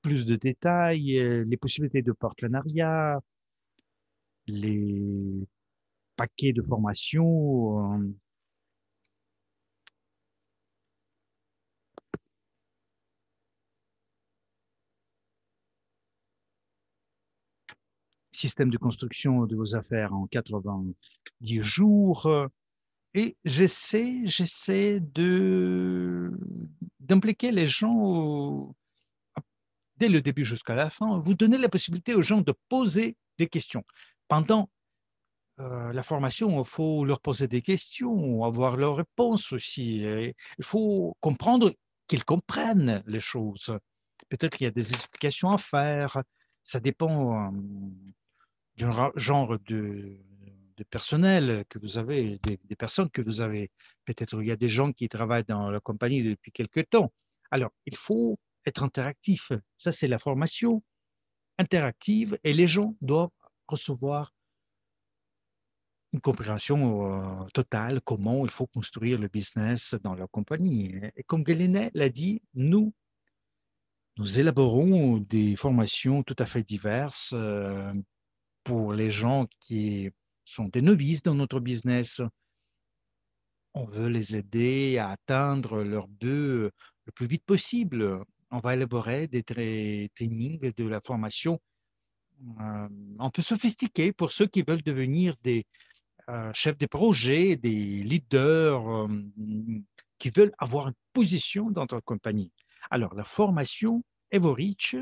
plus de détails, les possibilités de partenariat, les paquets de formation, système de construction de vos affaires en 90 jours. Et j'essaie d'impliquer les gens dès le début jusqu'à la fin. Vous donnez la possibilité aux gens de poser des questions. Pendant la formation, il faut leur poser des questions, avoir leurs réponses aussi. Et il faut comprendre qu'ils comprennent les choses. Peut-être qu'il y a des explications à faire. Ça dépend du genre de personnel que vous avez, des personnes que vous avez. Peut-être il y a des gens qui travaillent dans la compagnie depuis quelque temps. Alors, il faut être interactif. Ça, c'est la formation interactive et les gens doivent recevoir une compréhension totale comment il faut construire le business dans leur compagnie. Et comme Galinet l'a dit, nous élaborons des formations tout à fait diverses pour les gens qui sont des novices dans notre business. On veut les aider à atteindre leur but le plus vite possible. On va élaborer des trainings de la formation un peu sophistiqué pour ceux qui veulent devenir des chefs de projet, des leaders qui veulent avoir une position dans notre compagnie. Alors, la formation EvoReach,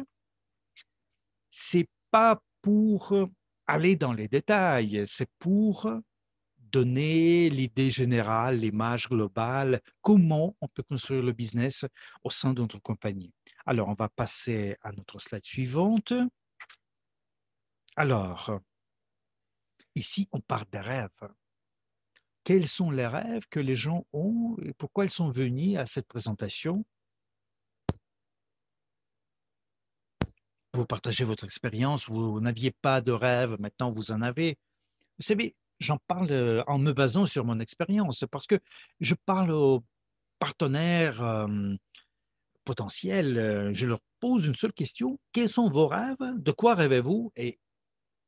c'est pas pour aller dans les détails, c'est pour donner l'idée générale, l'image globale, comment on peut construire le business au sein de notre compagnie. Alors, on va passer à notre slide suivante. Alors, ici, on parle des rêves. Quels sont les rêves que les gens ont et pourquoi ils sont venus à cette présentation? Vous partagez votre expérience, vous n'aviez pas de rêve, maintenant vous en avez. Vous savez, j'en parle en me basant sur mon expérience parce que je parle aux partenaires potentiels, je leur pose une seule question, quels sont vos rêves? De quoi rêvez-vous? Et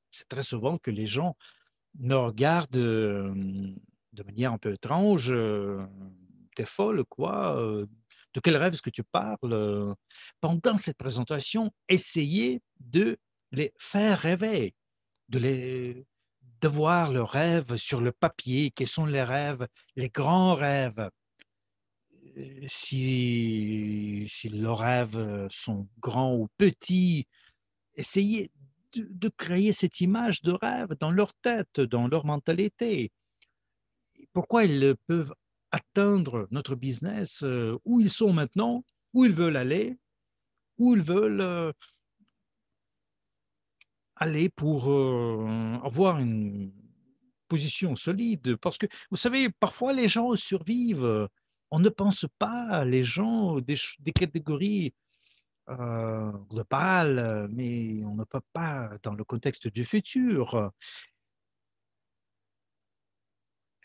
c'est très souvent que les gens me regardent de manière un peu étrange. T'es folle, quoi? De quel rêve est-ce que tu parles? Pendant cette présentation, essayez de les faire rêver, de voir leurs rêves sur le papier. Quels sont les rêves, les grands rêves? Si leurs rêves sont grands ou petits, essayez de créer cette image de rêve dans leur tête, dans leur mentalité. Pourquoi ils peuvent atteindre notre business, où ils sont maintenant, où ils veulent aller, où ils veulent aller pour avoir une position solide. Parce que, vous savez, parfois les gens survivent. On ne pense pas, les gens, des catégories globales, mais on ne peut pas dans le contexte du futur.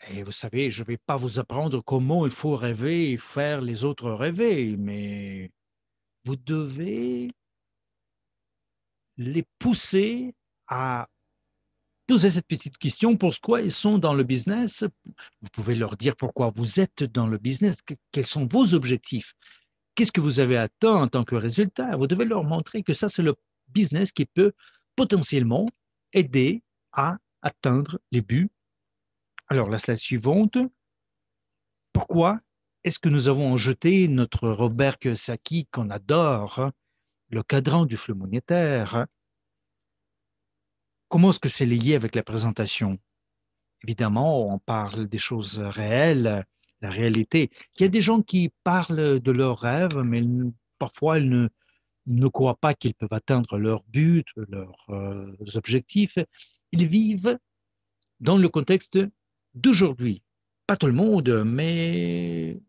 Et vous savez, je ne vais pas vous apprendre comment il faut rêver et faire les autres rêver, mais vous devez les pousser à poser cette petite question, pourquoi ils sont dans le business. Vous pouvez leur dire pourquoi vous êtes dans le business, quels sont vos objectifs, qu'est-ce que vous avez atteint en tant que résultat. Vous devez leur montrer que ça, c'est le business qui peut potentiellement aider à atteindre les buts. Alors, la slide suivante. Pourquoi est-ce que nous avons jeté notre Robert Kiyosaki qu'on adore, hein, le cadran du flux monétaire? Hein? Comment est-ce que c'est lié avec la présentation? Évidemment, on parle des choses réelles, la réalité. Il y a des gens qui parlent de leurs rêves, mais parfois ils ne croient pas qu'ils peuvent atteindre leurs buts, leurs objectifs. Ils vivent dans le contexte d'aujourd'hui. Pas tout le monde, mais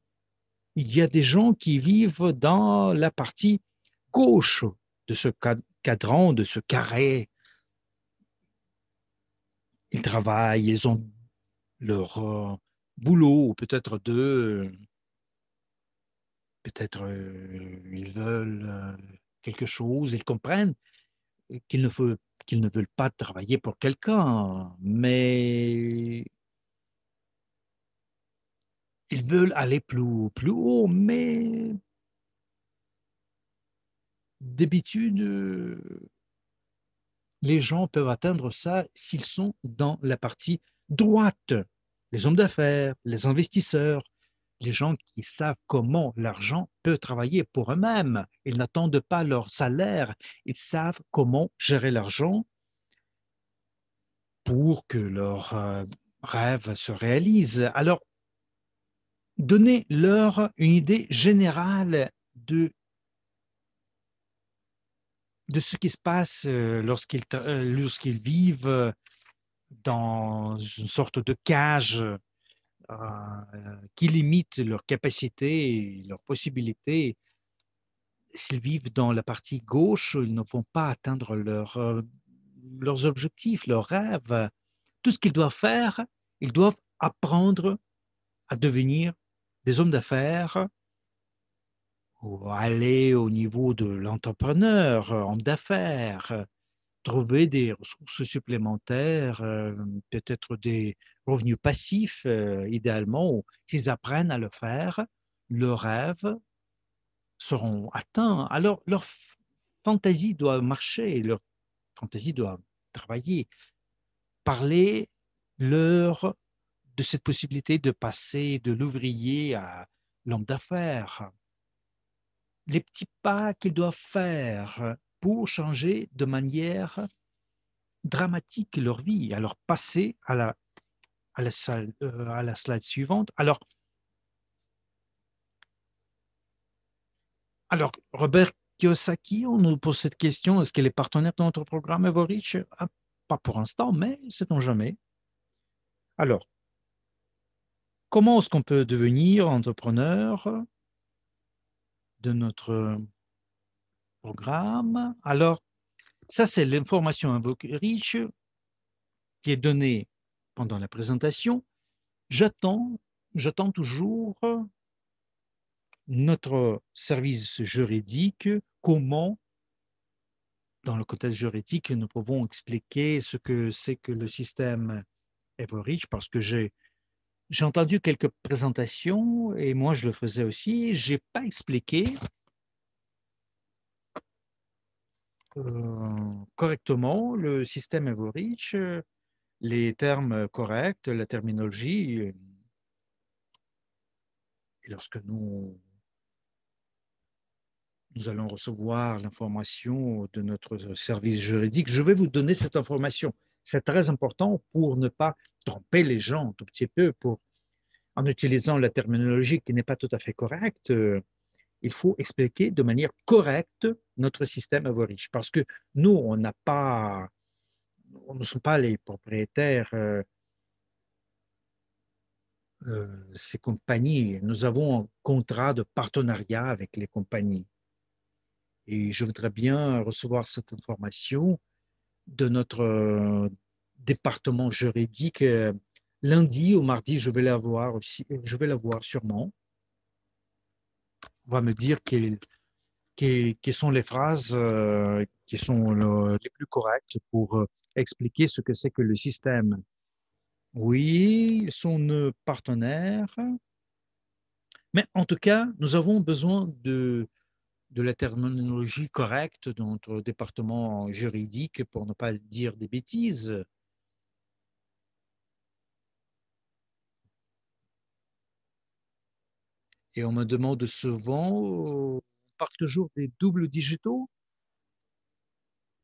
il y a des gens qui vivent dans la partie gauche de ce cadran, de ce carré. Ils travaillent, ils ont leur boulot, ou peut-être deux, peut-être ils veulent quelque chose, ils comprennent qu'ils ne, qu'ils ne veulent pas travailler pour quelqu'un, mais ils veulent aller plus haut, mais d'habitude, les gens peuvent atteindre ça s'ils sont dans la partie droite. Les hommes d'affaires, les investisseurs, les gens qui savent comment l'argent peut travailler pour eux-mêmes. Ils n'attendent pas leur salaire, ils savent comment gérer l'argent pour que leurs rêves se réalisent. Alors, donnez-leur une idée générale de ce qui se passe lorsqu'ils vivent dans une sorte de cage qui limite leurs capacités et leurs possibilités. S'ils vivent dans la partie gauche, ils ne vont pas atteindre leurs objectifs, leurs rêves. Tout ce qu'ils doivent faire, ils doivent apprendre à devenir des hommes d'affaires ou aller au niveau de l'entrepreneur, homme d'affaires, trouver des ressources supplémentaires, peut-être des revenus passifs, idéalement. S'ils apprennent à le faire, leurs rêves seront atteints. Alors, leur fantaisie doit marcher, leur Fantasy doit travailler, parler leur de cette possibilité de passer de l'ouvrier à l'homme d'affaires, les petits pas qu'ils doivent faire pour changer de manière dramatique leur vie. Alors, passer à la slide suivante. Alors, Robert Kiyosaki, on nous pose cette question, est-ce qu'elle est partenaire de notre programme EvoReach? Ah, pas pour l'instant, mais sait-on jamais. Alors, comment est-ce qu'on peut devenir entrepreneur de notre programme? Alors, ça, c'est l'information EvoReach qui est donnée pendant la présentation. J'attends toujours notre service juridique, comment, dans le contexte juridique, nous pouvons expliquer ce que c'est que le système EvoReach, parce que j'ai entendu quelques présentations et moi je le faisais aussi. Je n'ai pas expliqué correctement le système EvoReach, les termes corrects, la terminologie. Et lorsque nous allons recevoir l'information de notre service juridique, je vais vous donner cette information. C'est très important pour ne pas tromper les gens un tout petit peu, en utilisant la terminologie qui n'est pas tout à fait correcte. Il faut expliquer de manière correcte notre système EvoReach parce que nous, on ne sommes pas les propriétaires ces compagnies. Nous avons un contrat de partenariat avec les compagnies. Et je voudrais bien recevoir cette information de notre département juridique. Lundi ou mardi, je vais l'avoir aussi, je vais l'avoir sûrement. On va me dire quelles sont les phrases qui sont les plus correctes pour expliquer ce que c'est que le système. Oui, ils sont nos partenaires, mais en tout cas, nous avons besoin de la terminologie correcte dans notre département juridique pour ne pas dire des bêtises. Et on me demande souvent, on parle toujours des doubles digitaux.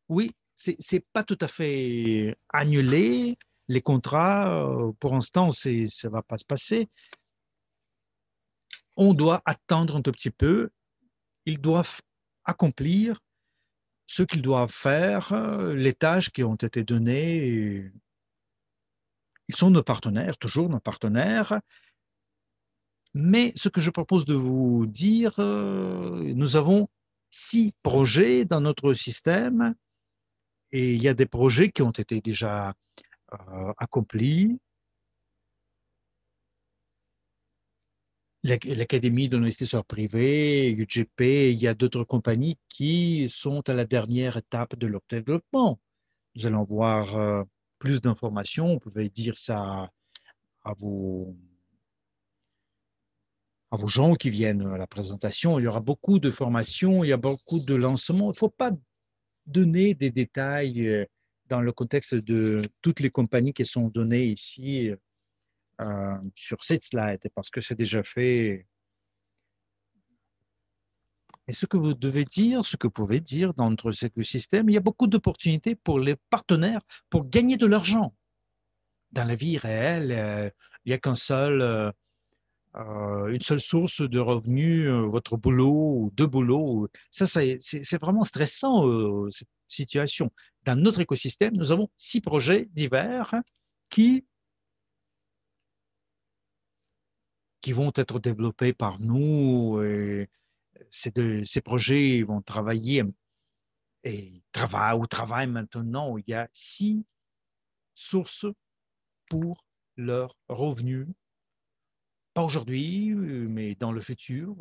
Oui, c'est pas tout à fait annulé. Les contrats, pour l'instant, ça ne va pas se passer. On doit attendre un tout petit peu. Ils doivent accomplir ce qu'ils doivent faire, les tâches qui ont été données. Ils sont nos partenaires, toujours nos partenaires. Mais ce que je propose de vous dire, nous avons 6 projets dans notre système et il y a des projets qui ont été déjà accomplis. L'Académie de l'investisseur privé, UGP, il y a d'autres compagnies qui sont à la dernière étape de leur développement. Nous allons voir plus d'informations. Vous pouvez dire ça à à vos gens qui viennent à la présentation. Il y aura beaucoup de formations, il y a beaucoup de lancements. Il ne faut pas donner des détails dans le contexte de toutes les compagnies qui sont données ici sur cette slide parce que c'est déjà fait. Et ce que vous devez dire, ce que vous pouvez dire dans notre écosystème, il y a beaucoup d'opportunités pour les partenaires pour gagner de l'argent. Dans la vie réelle, il n'y a une seule source de revenus, votre boulot ou deux boulots. Ça, c'est vraiment stressant, cette situation. Dans notre écosystème, nous avons 6 projets divers qui, qui vont être développés par nous. Et ces projets vont travailler et travaillent maintenant. Il y a 6 sources pour leurs revenus. Pas aujourd'hui, mais dans le futur.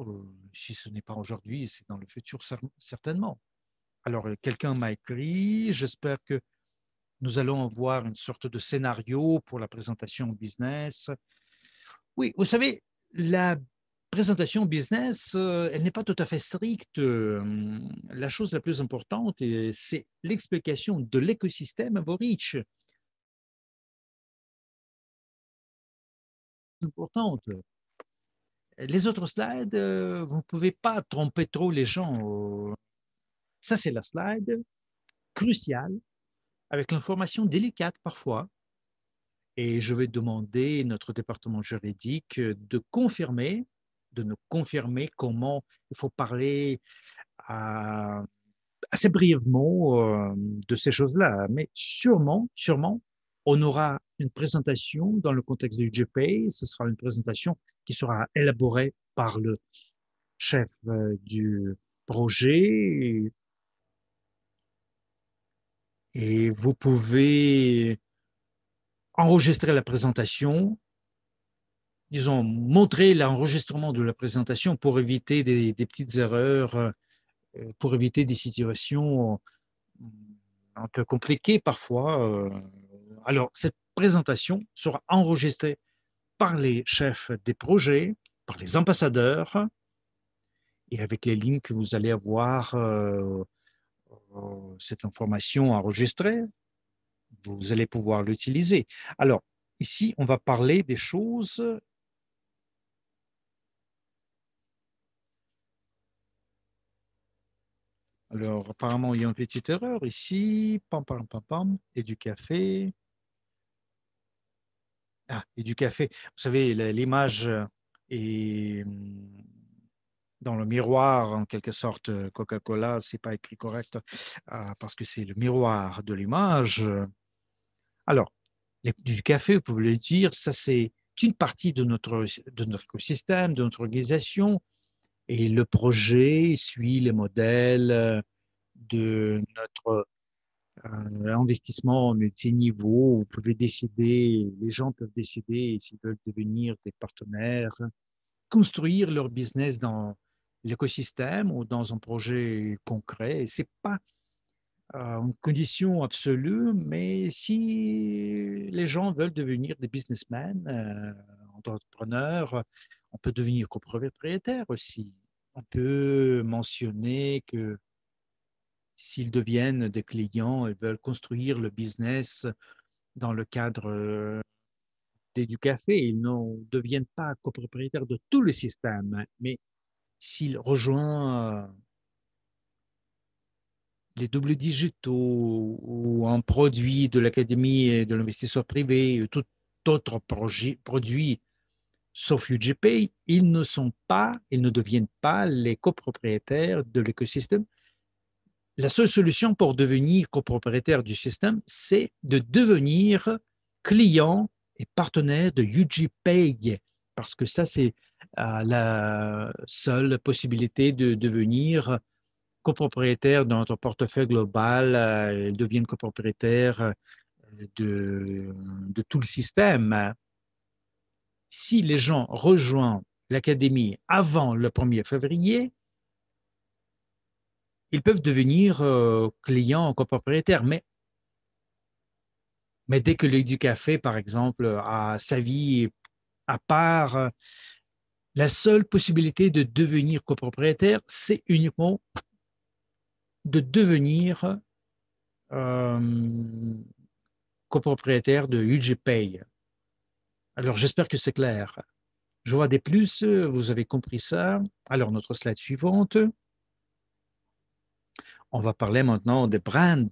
Si ce n'est pas aujourd'hui, c'est dans le futur certainement. Alors, quelqu'un m'a écrit, j'espère que nous allons avoir une sorte de scénario pour la présentation au business. Oui, vous savez, présentation business, elle n'est pas tout à fait stricte. La chose la plus importante, c'est l'explication de l'écosystème à vos reach. Importante. Les autres slides, vous ne pouvez pas tromper trop les gens. Ça, c'est la slide cruciale, avec l'information délicate parfois. Et je vais demander à notre département juridique de nous confirmer comment il faut parler à assez brièvement de ces choses-là, mais sûrement, on aura une présentation dans le contexte du GPA. Ce sera une présentation qui sera élaborée par le chef du projet et vous pouvez enregistrer la présentation, disons, montrer l'enregistrement de la présentation pour éviter des petites erreurs, pour éviter des situations un peu compliqué parfois. Alors, cette présentation sera enregistrée par les chefs des projets, par les ambassadeurs, et avec les lignes que vous allez avoir cette information enregistrée, vous allez pouvoir l'utiliser. Alors, ici, on va parler des choses. Alors, apparemment, il y a une petite erreur ici. Pam, pam, pam, pam. Et du café. Ah, et du café. Vous savez, l'image est dans le miroir, en quelque sorte. Coca-Cola, c'est pas écrit correct parce que c'est le miroir de l'image. Alors, du café, vous pouvez le dire, ça c'est une partie de notre écosystème, de notre organisation. Et le projet suit les modèles de notre investissement multiniveau. Vous pouvez décider, les gens peuvent décider s'ils veulent devenir des partenaires, construire leur business dans l'écosystème ou dans un projet concret. Ce n'est pas une condition absolue, mais si les gens veulent devenir des businessmen, entrepreneurs, on peut devenir copropriétaire aussi. On peut mentionner que s'ils deviennent des clients et veulent construire le business dans le cadre du café, ils ne deviennent pas copropriétaires de tout le système, mais s'ils rejoignent les doubles digitaux ou un produit de l'académie de l'investisseur privé, ou tout autre produit sauf UGPay, ils ne deviennent pas les copropriétaires de l'écosystème. La seule solution pour devenir copropriétaire du système, c'est de devenir client et partenaire de UGPay, parce que ça, c'est la seule possibilité de devenir copropriétaire de notre portefeuille global, ils deviennent copropriétaires de tout le système. Si les gens rejoignent l'académie avant le 1er février, ils peuvent devenir clients copropriétaires, mais dès que l'œil du café, par exemple, a sa vie à part, la seule possibilité de devenir copropriétaire, c'est uniquement de devenir euh, copropriétaire de UGPay. Alors, j'espère que c'est clair. Je vois des plus, vous avez compris ça. Alors, notre slide suivante. On va parler maintenant des brands,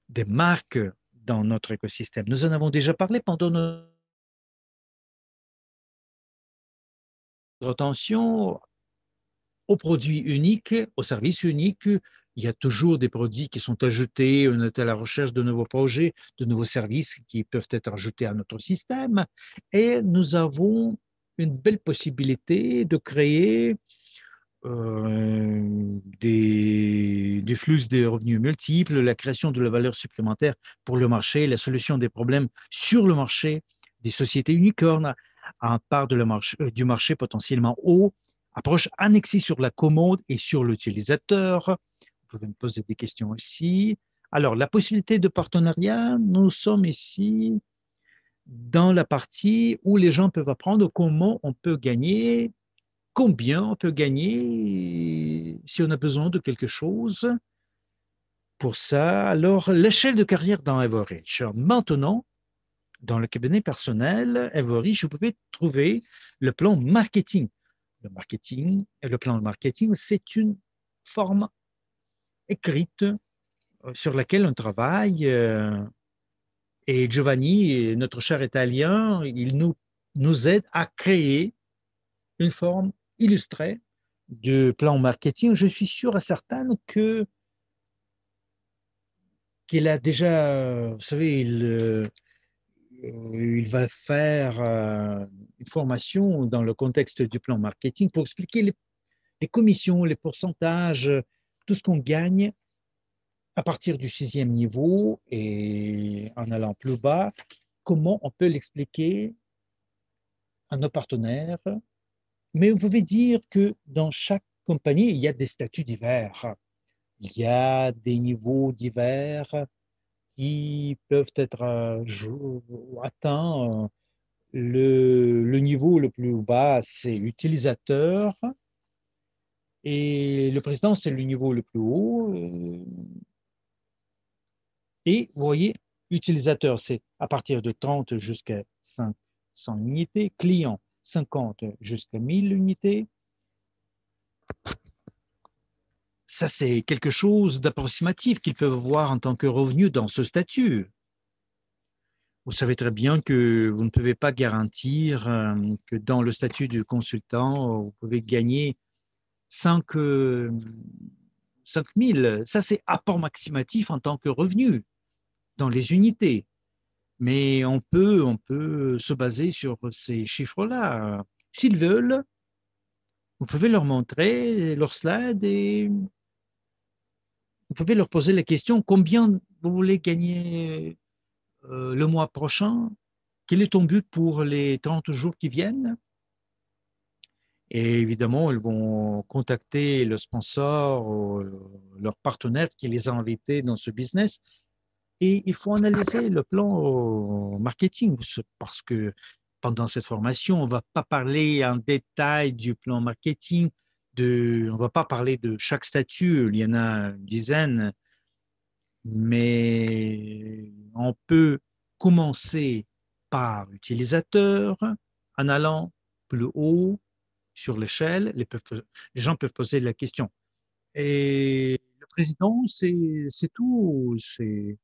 des marques dans notre écosystème. Nous en avons déjà parlé pendant notre attention aux produits uniques, aux services uniques. Il y a toujours des produits qui sont ajoutés. On est à la recherche de nouveaux projets, de nouveaux services qui peuvent être ajoutés à notre système. Et nous avons une belle possibilité de créer des flux de revenus multiples, la création de la valeur supplémentaire pour le marché, la solution des problèmes sur le marché, des sociétés unicornes à part du marché potentiellement haut, approche annexée sur la commande et sur l'utilisateur. Vous pouvez me poser des questions aussi. Alors, la possibilité de partenariat, nous sommes ici dans la partie où les gens peuvent apprendre comment on peut gagner combien on peut gagner si on a besoin de quelque chose pour ça. Alors, l'échelle de carrière dans Everidge. Maintenant, dans le cabinet personnel, Everidge, vous pouvez trouver le plan marketing. Le marketing, et le plan marketing, c'est une forme écrite sur laquelle on travaille. Et Giovanni, notre cher Italien, il nous aide à créer une forme illustrée de plan marketing. Je suis sûr et certain que qu'il a déjà, vous savez, il va faire une formation dans le contexte du plan marketing pour expliquer les commissions, les pourcentages, tout ce qu'on gagne à partir du sixième niveau et en allant plus bas, comment on peut l'expliquer à nos partenaires. Mais vous pouvez dire que dans chaque compagnie, il y a des statuts divers. Il y a des niveaux divers qui peuvent être atteints. Le niveau le plus bas, c'est utilisateur. Et le président, c'est le niveau le plus haut. Et vous voyez, utilisateur, c'est à partir de 30 jusqu'à 500 unités. Client, 50 jusqu'à 1000 unités. Ça, c'est quelque chose d'approximatif qu'ils peuvent voir en tant que revenu dans ce statut. Vous savez très bien que vous ne pouvez pas garantir que dans le statut de consultant, vous pouvez gagner 5 000. Ça, c'est approximatif en tant que revenu dans les unités. Mais on peut se baser sur ces chiffres-là. S'ils veulent, vous pouvez leur montrer leur slide et vous pouvez leur poser la question combien vous voulez gagner le mois prochain? Quel est ton but pour les 30 jours qui viennent? Et évidemment, ils vont contacter le sponsor ou leur partenaire qui les a invités dans ce business. Et il faut analyser le plan marketing parce que pendant cette formation, on ne va pas parler en détail du plan marketing, on ne va pas parler de chaque statut, il y en a une dizaine, mais on peut commencer par utilisateur en allant plus haut sur l'échelle. Les gens peuvent poser la question. Et le président, c'est tout. Euh,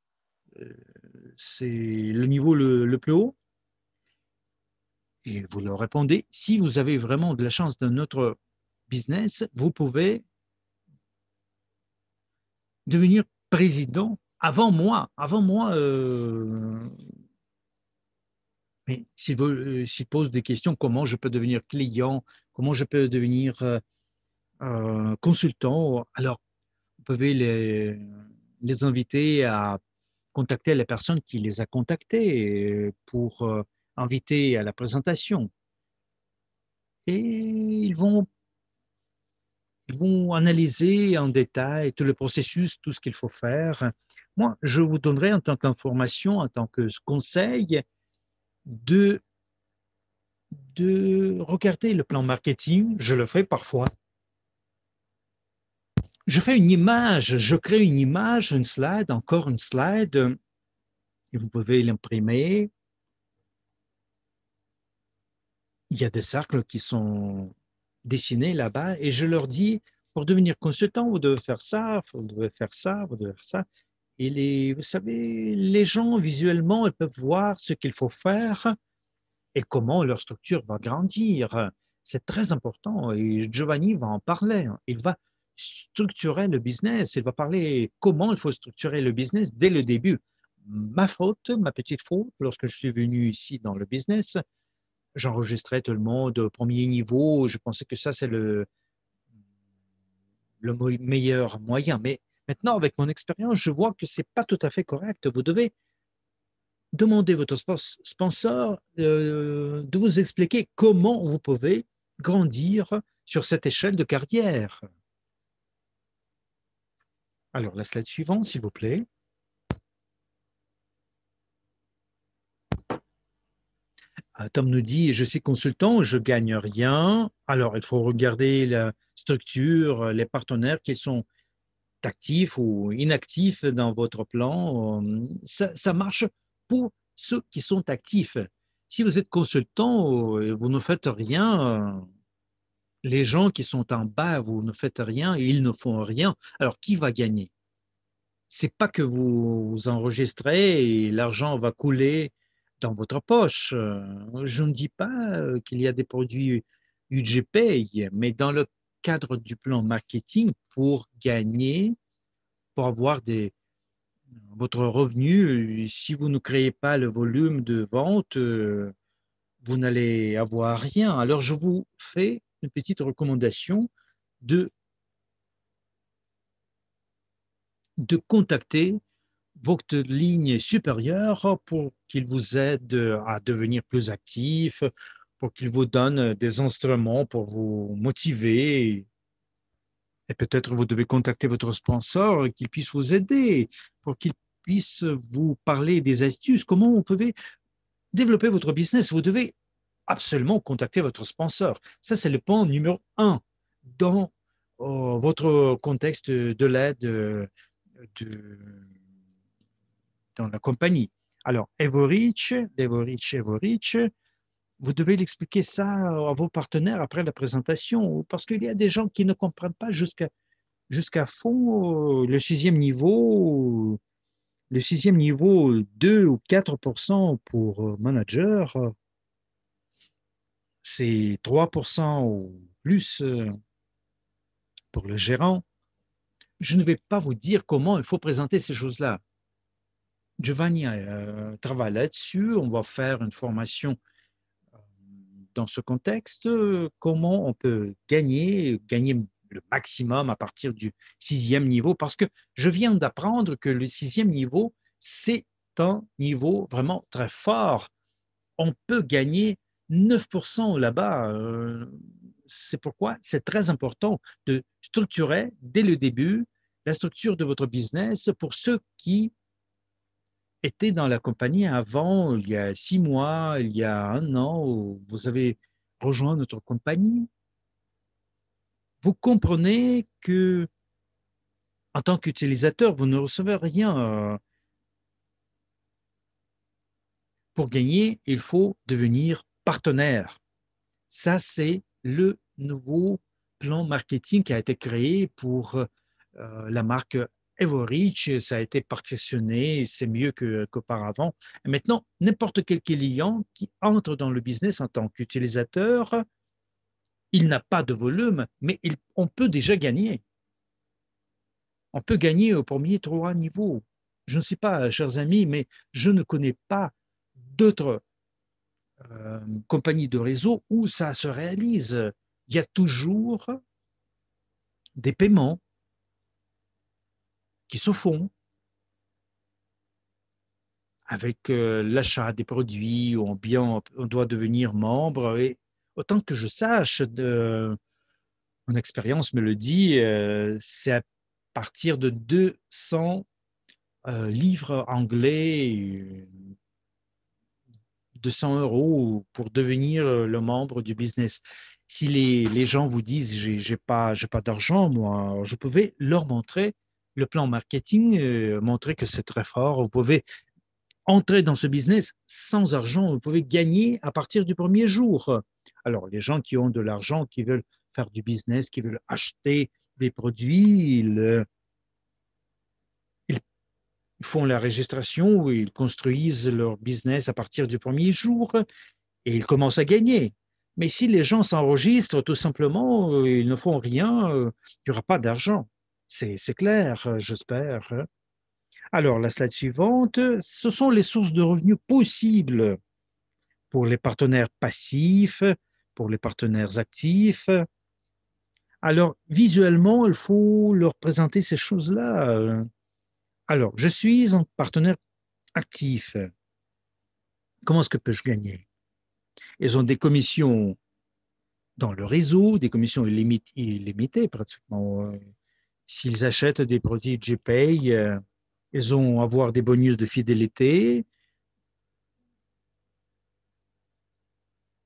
c'est le niveau le plus haut. Et vous leur répondez, si vous avez vraiment de la chance dans notre business, vous pouvez devenir président avant moi. Avant moi, mais s'il pose des questions, comment je peux devenir client, comment je peux devenir consultant, alors vous pouvez les inviter à contacter la personne qui les a contactés pour inviter à la présentation. Et ils vont analyser en détail tout le processus, tout ce qu'il faut faire. Moi, je vous donnerai en tant qu'information, en tant que conseil, de, de regarder le plan marketing. Je le fais parfois. Je fais une image, je crée une image, une slide, encore une slide, et vous pouvez l'imprimer. Il y a des cercles qui sont dessinés là-bas et je leur dis, pour devenir consultant, vous devez faire ça, vous devez faire ça, vous devez faire ça. Et vous savez, les gens, visuellement, ils peuvent voir ce qu'il faut faire et comment leur structure va grandir. C'est très important et Giovanni va en parler. Il va structurer le business, il va parler comment il faut structurer le business dès le début. Ma faute, ma petite faute, lorsque je suis venu ici dans le business, j'enregistrais tout le monde au premier niveau. Je pensais que ça, c'est le meilleur moyen. Mais maintenant, avec mon expérience, je vois que ce n'est pas tout à fait correct. Vous devez demander à votre sponsor de vous expliquer comment vous pouvez grandir sur cette échelle de carrière. Alors, la slide suivante, s'il vous plaît. Tom nous dit, je suis consultant, je gagne rien. Alors, il faut regarder la structure, les partenaires qui sont actifs ou inactifs dans votre plan. Ça marche pour ceux qui sont actifs. Si vous êtes consultant et vous ne faites rien, les gens qui sont en bas, vous ne faites rien et ils ne font rien. Alors, qui va gagner? C'est pas que vous enregistrez et l'argent va couler dans votre poche. Je ne dis pas qu'il y a des produits UGPay, mais dans le cadre du plan marketing, pour gagner, pour avoir votre revenu, si vous ne créez pas le volume de vente, vous n'allez avoir rien. Alors, je vous fais une petite recommandation de, de contacter votre ligne supérieure pour qu'il vous aide à devenir plus actif, pour qu'il vous donne des instruments pour vous motiver. Et peut-être vous devez contacter votre sponsor qu'il puisse vous aider, pour qu'il puisse vous parler des astuces, comment vous pouvez développer votre business. Vous devez absolument contacter votre sponsor. Ça, c'est le point numéro un dans votre contexte de l'aide de, dans la compagnie. Alors, Everreach, vous devez l'expliquer ça à vos partenaires après la présentation, parce qu'il y a des gens qui ne comprennent pas jusqu'à fond le sixième niveau 2 ou 4% pour manager, c'est 3% ou plus pour le gérant. Je ne vais pas vous dire comment il faut présenter ces choses-là. Giovanni travaille là-dessus. On va faire une formation dans ce contexte. Comment on peut gagner le maximum à partir du sixième niveau, parce que je viens d'apprendre que le sixième niveau, c'est un niveau vraiment très fort. On peut gagner 9% là-bas. C'est pourquoi c'est très important de structurer dès le début la structure de votre business pour ceux qui étaient dans la compagnie avant, il y a 6 mois, il y a un an, où vous avez rejoint notre compagnie. Vous comprenez que en tant qu'utilisateur, vous ne recevez rien. Pour gagner, il faut devenir partenaire. Ça, c'est le nouveau plan marketing qui a été créé pour la marque Everreach. Ça a été perfectionné, c'est mieux qu'auparavant. Et maintenant, n'importe quel client qui entre dans le business en tant qu'utilisateur, il n'a pas de volume, mais on peut déjà gagner. On peut gagner au premier 3 niveaux. Je ne sais pas, chers amis, mais je ne connais pas d'autres compagnies de réseau où ça se réalise. Il y a toujours des paiements qui se font avec l'achat des produits, ou bien on doit devenir membre. Et autant que je sache, mon expérience me le dit, c'est à partir de 200 livres anglais, 200 € pour devenir le membre du business. Si les gens vous disent, j'ai pas d'argent, moi, je pouvais leur montrer le plan marketing, montrer que c'est très fort. Vous pouvez entrer dans ce business sans argent, vous pouvez gagner à partir du premier jour. Alors, les gens qui ont de l'argent, qui veulent faire du business, qui veulent acheter des produits, ils font la registration, ils construisent leur business à partir du premier jour et ils commencent à gagner. Mais si les gens s'enregistrent, tout simplement, ils ne font rien, il n'y aura pas d'argent. C'est clair, j'espère. Alors, la slide suivante, ce sont les sources de revenus possibles pour les partenaires passifs, pour les partenaires actifs. Alors, visuellement, il faut leur présenter ces choses-là. Alors, je suis un partenaire actif. Comment est-ce que peux-je gagner? Ils ont des commissions dans le réseau, des commissions illimitées pratiquement. S'ils achètent des produits GPay, ils vont avoir des bonus de fidélité.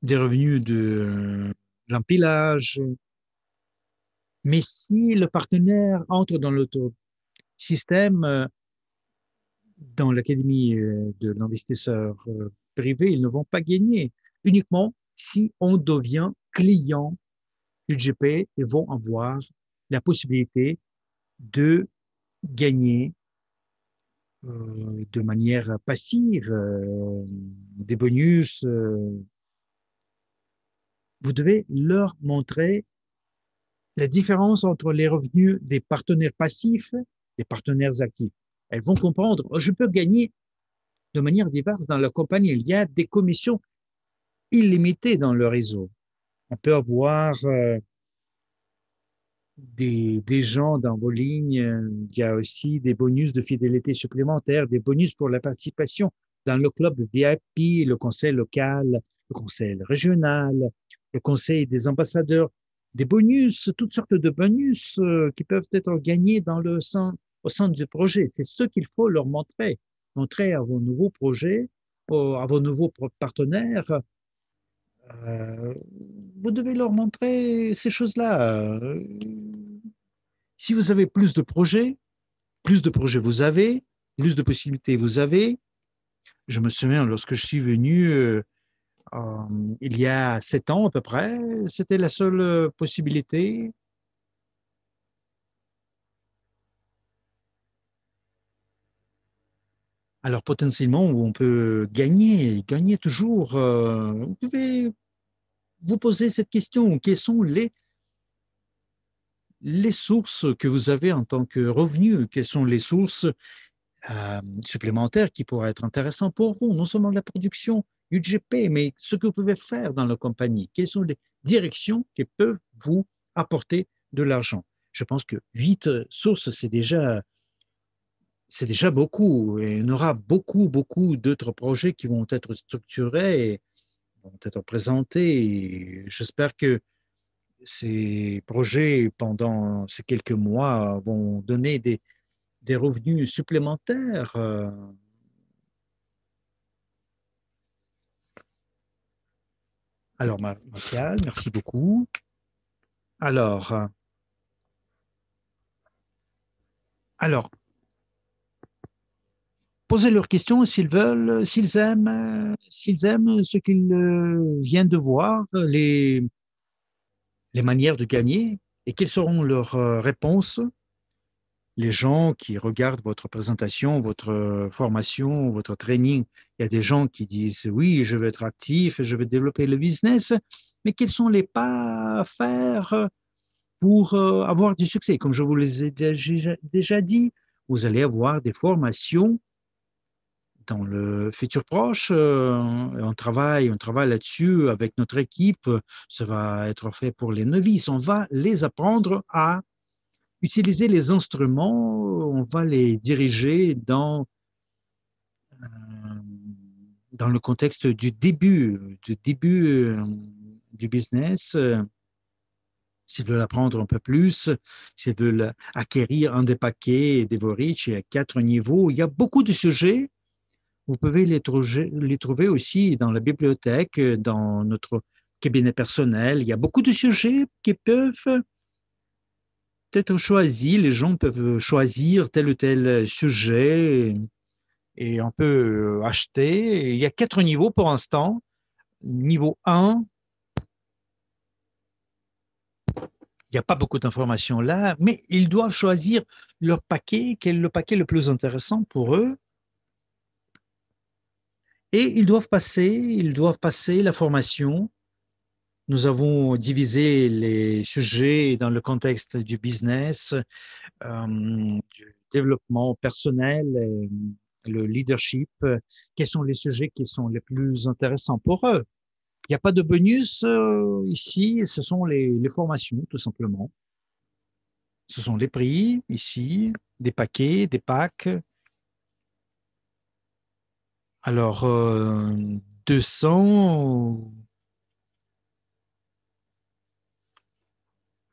des revenus de l'empilage. Mais si le partenaire entre dans notre système, dans l'académie de l'investisseur privé, ils ne vont pas gagner. Uniquement si on devient client UGP, ils vont avoir la possibilité de gagner de manière passive des bonus. Vous devez leur montrer la différence entre les revenus des partenaires passifs et des partenaires actifs. Elles vont comprendre, oh, je peux gagner de manière diverse dans la compagnie. Il y a des commissions illimitées dans le réseau. On peut avoir des gens dans vos lignes. Il y a aussi des bonus de fidélité supplémentaires, des bonus pour la participation dans le club VIP, le conseil local, le conseil régional, le conseil des ambassadeurs, des bonus, toutes sortes de bonus qui peuvent être gagnés au sein du projet. C'est ce qu'il faut leur montrer. Montrer à vos nouveaux projets, à vos nouveaux partenaires, euh, vous devez leur montrer ces choses-là. Si vous avez plus de projets vous avez, plus de possibilités vous avez. Je me souviens, lorsque je suis venu il y a 7 ans à peu près, c'était la seule possibilité. Alors potentiellement, on peut gagner toujours. Vous devez vous poser cette question. Quelles sont les sources que vous avez en tant que revenus? Quelles sont les sources supplémentaires qui pourraient être intéressants pour vous, non seulement la production UGP, mais ce que vous pouvez faire dans la compagnie. Quelles sont les directions qui peuvent vous apporter de l'argent? Je pense que 8 sources, c'est déjà beaucoup. Et il y en aura beaucoup d'autres projets qui vont être structurés et vont être présentés. Et j'espère que ces projets, pendant ces quelques mois, vont donner des revenus supplémentaires. Alors, Martial, merci beaucoup. Alors, alors, posez leurs questions s'ils veulent, s'ils aiment ce qu'ils viennent de voir, les manières de gagner et quelles seront leurs réponses. Les gens qui regardent votre présentation, votre formation, votre training, il y a des gens qui disent oui, je veux être actif, je veux développer le business, mais quels sont les pas à faire pour avoir du succès? Comme je vous les ai déjà dit, vous allez avoir des formations dans le futur proche. On travaille là-dessus avec notre équipe. Ça va être fait pour les novices. On va les apprendre à utiliser les instruments. On va les diriger dans le contexte du début du business. S'ils veulent apprendre un peu plus, s'ils veulent acquérir un des paquets d'Evorich, il y a 4 niveaux. Il y a beaucoup de sujets. Vous pouvez les trouver aussi dans la bibliothèque, dans notre cabinet personnel. Il y a beaucoup de sujets qui peuvent être choisis. Les gens peuvent choisir tel ou tel sujet et on peut acheter. Il y a 4 niveaux pour l'instant. Niveau 1, il n'y a pas beaucoup d'informations là, mais ils doivent choisir leur paquet, quel est le paquet le plus intéressant pour eux. Et ils doivent passer la formation. Nous avons divisé les sujets dans le contexte du business, du développement personnel, le leadership. Quels sont les sujets qui sont les plus intéressants pour eux? Il n'y a pas de bonus ici, ce sont les formations, tout simplement. Ce sont les prix ici, des paquets, des packs. Alors, 200,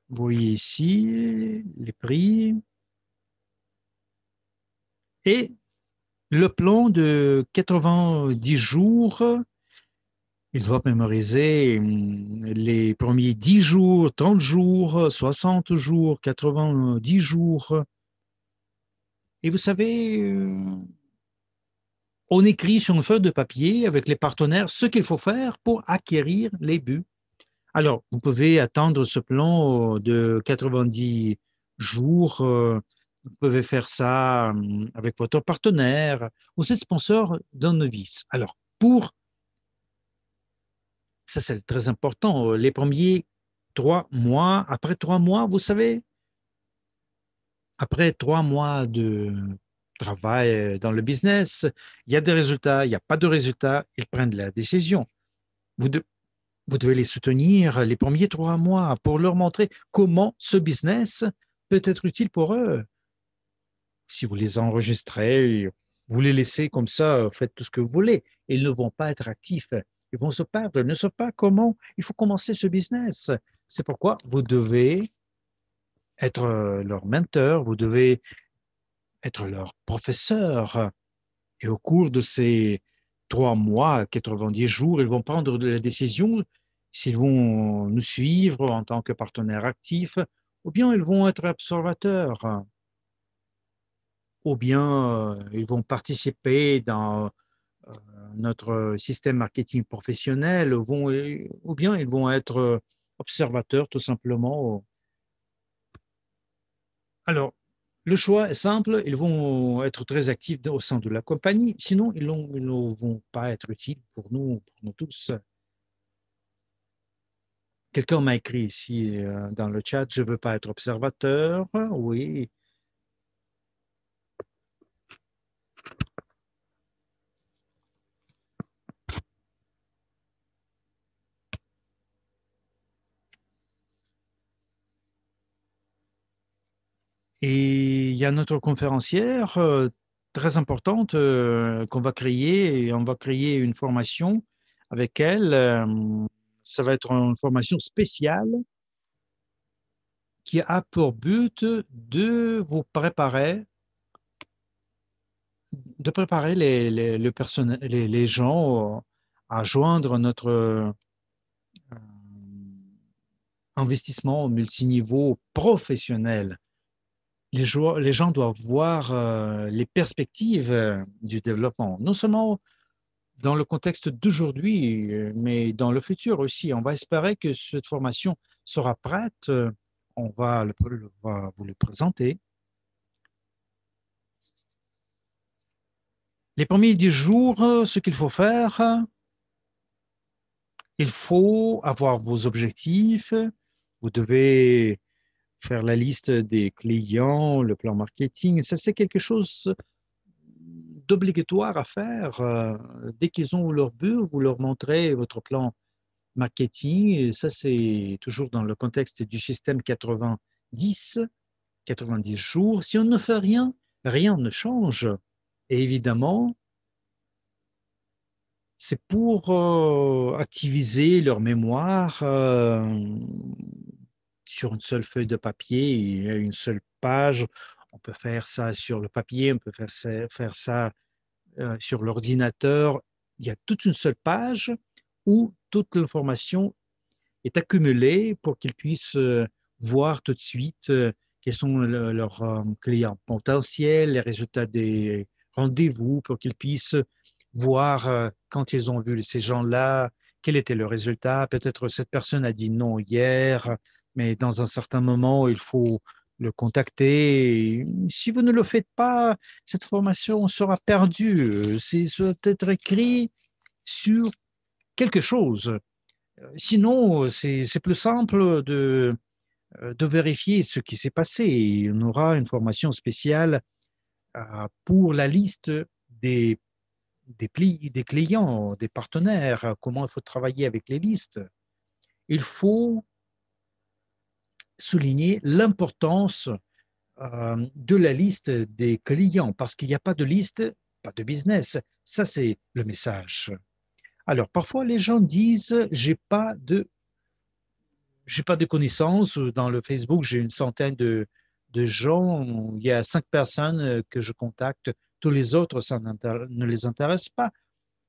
vous voyez ici les prix. Et le plan de 90 jours, Il doit mémoriser les premiers 10 jours, 30 jours, 60 jours, 90 jours. Et vous savez, on écrit sur une feuille de papier avec les partenaires ce qu'il faut faire pour acquérir les buts. Alors, vous pouvez attendre ce plan de 90 jours. Vous pouvez faire ça avec votre partenaire. Vous êtes sponsor d'un novice. Alors, ça c'est très important, les premiers 3 mois, après 3 mois, vous savez, après 3 mois de travail dans le business, il y a des résultats, il n'y a pas de résultats, ils prennent la décision. Vous, de- Vous devez les soutenir les premiers 3 mois pour leur montrer comment ce business peut être utile pour eux. Si vous les enregistrez, vous les laissez comme ça, faites tout ce que vous voulez. Ils ne vont pas être actifs. Ils vont se perdre. Ils ne savent pas comment il faut commencer ce business. C'est pourquoi vous devez être leur mentor, vous devez être leur professeur. Et au cours de ces 3 mois, 90 jours, ils vont prendre la décision s'ils vont nous suivre en tant que partenaire actif ou bien ils vont être observateurs ou bien ils vont participer dans notre système marketing professionnel ou bien ils vont être observateurs tout simplement. Alors, le choix est simple, ils vont être très actifs au sein de la compagnie, sinon ils ne vont pas être utiles pour nous tous. Quelqu'un m'a écrit ici dans le chat, je ne veux pas être observateur. Oui. Et il y a notre conférencière très importante qu'on va créer et on va créer une formation avec elle. Ça va être une formation spéciale qui a pour but de préparer les gens à joindre notre investissement multiniveau professionnel. Les gens doivent voir les perspectives du développement, non seulement dans le contexte d'aujourd'hui, mais dans le futur aussi. On va espérer que cette formation sera prête. On va, va vous le présenter. Les premiers 10 jours, ce qu'il faut faire, il faut avoir vos objectifs. Vous devez faire la liste des clients, le plan marketing. Ça, c'est quelque chose d'obligatoire à faire. Dès qu'ils ont leur but, vous leur montrez votre plan marketing. Et ça, c'est toujours dans le contexte du système 90, 90 jours. Si on ne fait rien, rien ne change. Et évidemment, c'est pour activiser leur mémoire sur une seule feuille de papier, une seule page. On peut faire ça sur le papier, on peut faire ça sur l'ordinateur. Il y a toute une seule page où toute l'information est accumulée pour qu'ils puissent voir tout de suite quels sont leurs clients potentiels, les résultats des rendez-vous, pour qu'ils puissent voir quand ils ont vu ces gens-là, quel était le résultat. Peut-être cette personne a dit non hier, mais dans un certain moment, il faut le contacter. Si vous ne le faites pas, cette formation sera perdue. Ça doit être écrit sur quelque chose. Sinon, c'est plus simple de vérifier ce qui s'est passé. On aura une formation spéciale pour la liste des, des clients, des partenaires, comment il faut travailler avec les listes. Il faut souligner l'importance de la liste des clients parce qu'il n'y a pas de liste, pas de business. Ça, c'est le message. Alors, parfois, les gens disent, j'ai pas de connaissances. Dans le Facebook, j'ai une centaine de gens. Il y a 5 personnes que je contacte. Tous les autres, ça ne les intéresse pas.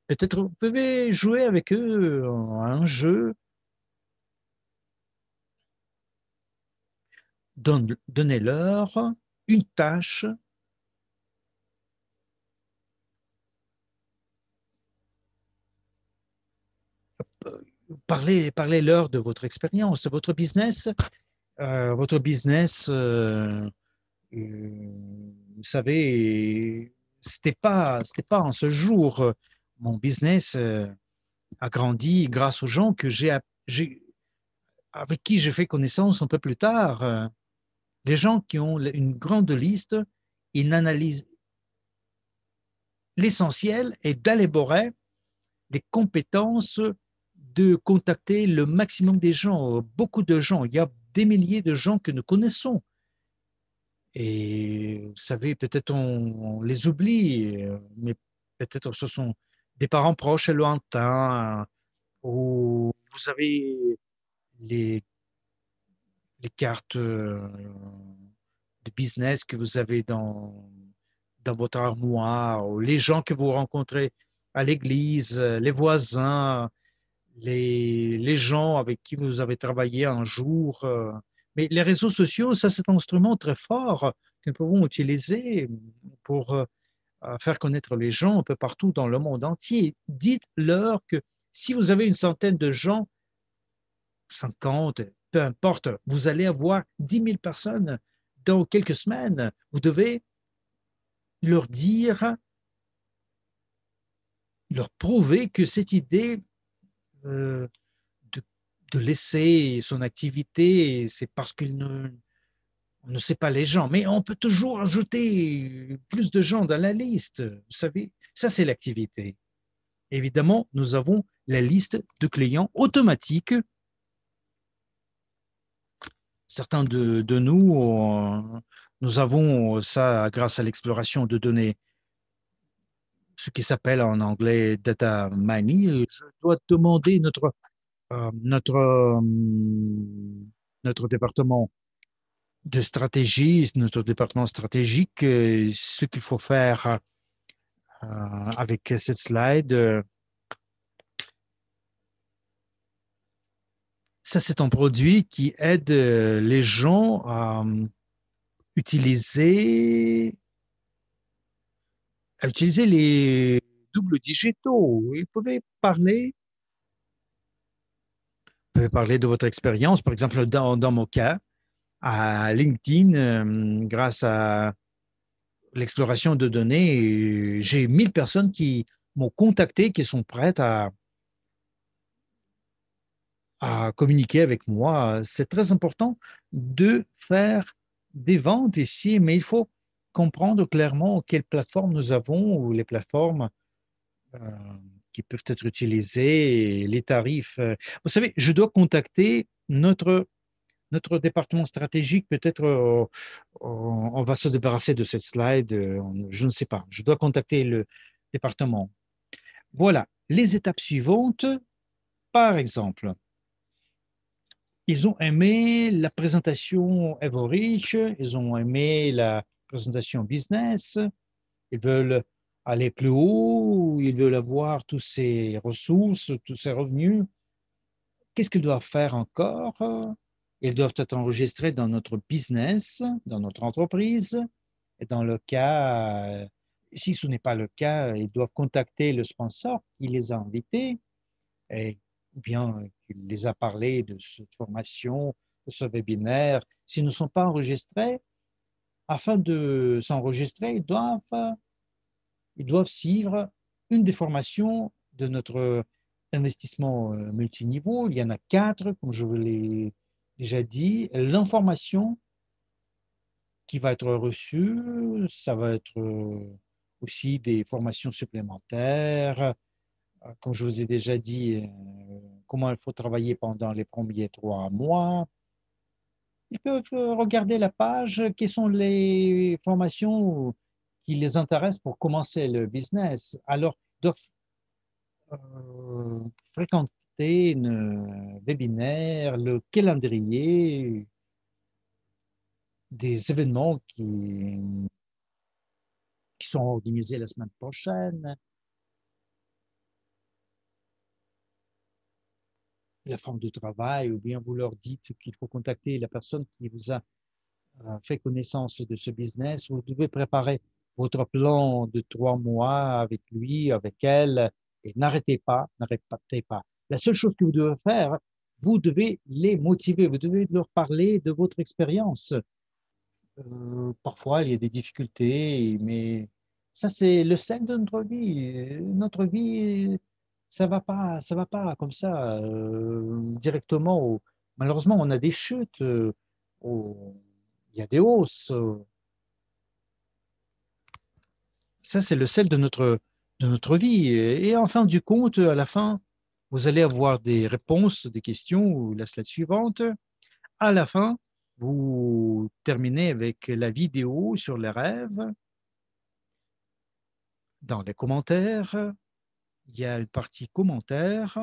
Peut-être vous pouvez jouer avec eux à un jeu, donnez-leur une tâche, parlez-leur de votre expérience, votre business, vous savez, c'était pas en ce jour. Mon business a grandi grâce aux gens avec qui j'ai fait connaissance un peu plus tard. Les gens qui ont une grande liste, ils analysent l'essentiel est d'élaborer des compétences de contacter le maximum des gens, beaucoup de gens. Il y a des milliers de gens que nous connaissons. Et vous savez, peut-être on les oublie, mais peut-être ce sont des parents proches et lointains, ou vous avez les, les cartes de business que vous avez dans votre armoire, ou les gens que vous rencontrez à l'église, les voisins, les gens avec qui vous avez travaillé un jour. Mais les réseaux sociaux, ça, c'est un instrument très fort que nous pouvons utiliser pour faire connaître les gens un peu partout dans le monde entier. Dites-leur que si vous avez une centaine de gens, 50, peu importe, vous allez avoir 10 000 personnes dans quelques semaines. Vous devez leur dire, leur prouver que cette idée euh, de, de laisser son activité, c'est parce qu'il ne, on ne sait pas les gens. Mais on peut toujours ajouter plus de gens dans la liste. Vous savez, ça, c'est l'activité. Évidemment, nous avons la liste de clients automatique. Certains de nous, nous avons ça grâce à l'exploration de données, ce qui s'appelle en anglais data mining. Je dois demander euh, notre, euh, notre département de stratégie, notre département stratégique, ce qu'il faut faire avec cette slide. Ça, c'est un produit qui aide les gens à utiliser, à utiliser les doubles digitaux. Vous pouvez parler de votre expérience, par exemple, dans mon cas, à LinkedIn, grâce à l'exploration de données, j'ai 1000 personnes qui m'ont contacté, qui sont prêtes à communiquer avec moi. C'est très important de faire des ventes ici, mais il faut comprendre clairement quelles plateformes nous avons ou les plateformes euh, qui peuvent être utilisées, les tarifs. Vous savez, je dois contacter notre département stratégique. Peut-être on va se débarrasser de cette slide. Je ne sais pas. Je dois contacter le département. Voilà. Les étapes suivantes, par exemple, ils ont aimé la présentation Everreach, ils ont aimé la présentation business, ils veulent aller plus haut, ils veulent avoir tous ces ressources, tous ces revenus. Qu'est-ce qu'ils doivent faire encore? Ils doivent être enregistrés dans notre business, dans notre entreprise. Et dans le cas, si ce n'est pas le cas, ils doivent contacter le sponsor qui les a invités, et, ou bien qu'il les a parlé de cette formation, de ce webinaire. S'ils ne sont pas enregistrés, afin de s'enregistrer, ils doivent suivre une des formations de notre investissement multiniveau. Il y en a 4, comme je vous l'ai déjà dit. L'information qui va être reçue, ça va être aussi des formations supplémentaires. Comme je vous ai déjà dit, comment il faut travailler pendant les premiers 3 mois. Ils peuvent regarder la page, quelles sont les formations qui les intéressent pour commencer le business. Alors, ils doivent fréquenter un webinaire, le calendrier des événements qui sont organisés la semaine prochaine. la forme de travail, ou bien vous leur dites qu'il faut contacter la personne qui vous a fait connaissance de ce business, vous devez préparer votre plan de 3 mois avec lui, avec elle, et n'arrêtez pas. La seule chose que vous devez faire, vous devez les motiver, vous devez leur parler de votre expérience. Parfois, il y a des difficultés, mais ça, c'est le sel de notre vie. Notre vie, ça va pas comme ça directement. Malheureusement, on a des chutes, il y a des hausses. Ça, c'est le sel de notre vie. Et en fin du compte, à la fin, vous allez avoir des réponses, des questions, ou la slide suivante. À la fin, vous terminez avec la vidéo sur les rêves. Dans les commentaires, il y a une partie commentaires.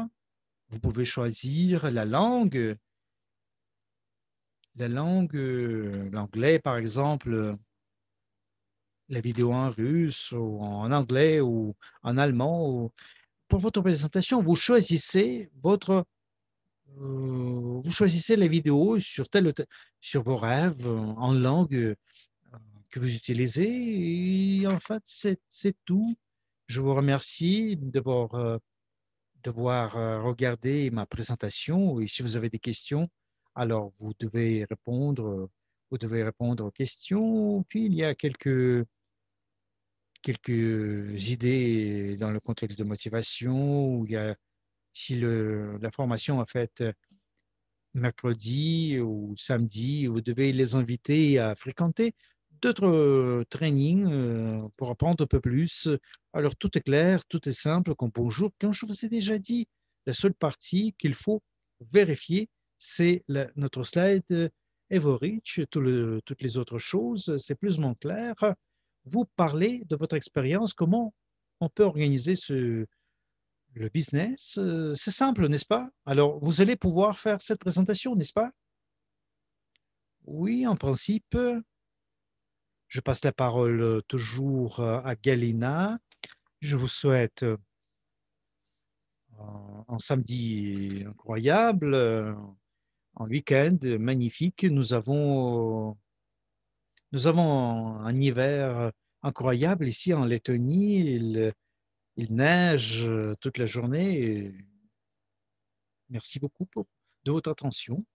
Vous pouvez choisir l'anglais par exemple, la vidéo en russe ou en anglais ou en allemand. Pour votre présentation, vous choisissez la vidéo sur sur vos rêves en langue que vous utilisez. Et en fait, c'est tout. Je vous remercie devoir regarder ma présentation. Et si vous avez des questions, alors vous devez répondre aux questions. Puis il y a quelques idées dans le contexte de motivation. Où il y a, si la formation est faite mercredi ou samedi, vous devez les inviter à fréquenter d'autres trainings pour apprendre un peu plus. Alors, tout est clair, tout est simple, comme bonjour. Comme je vous ai déjà dit, la seule partie qu'il faut vérifier, c'est notre slide Everreach. Toutes les autres choses, c'est plus ou moins clair. Vous parlez de votre expérience, comment on peut organiser le business. C'est simple, n'est-ce pas? Alors, vous allez pouvoir faire cette présentation, n'est-ce pas? Oui, en principe. Je passe la parole toujours à Galina. Je vous souhaite un samedi incroyable, un week-end magnifique. Nous avons un hiver incroyable ici en Lettonie. Il neige toute la journée. Merci beaucoup de votre attention.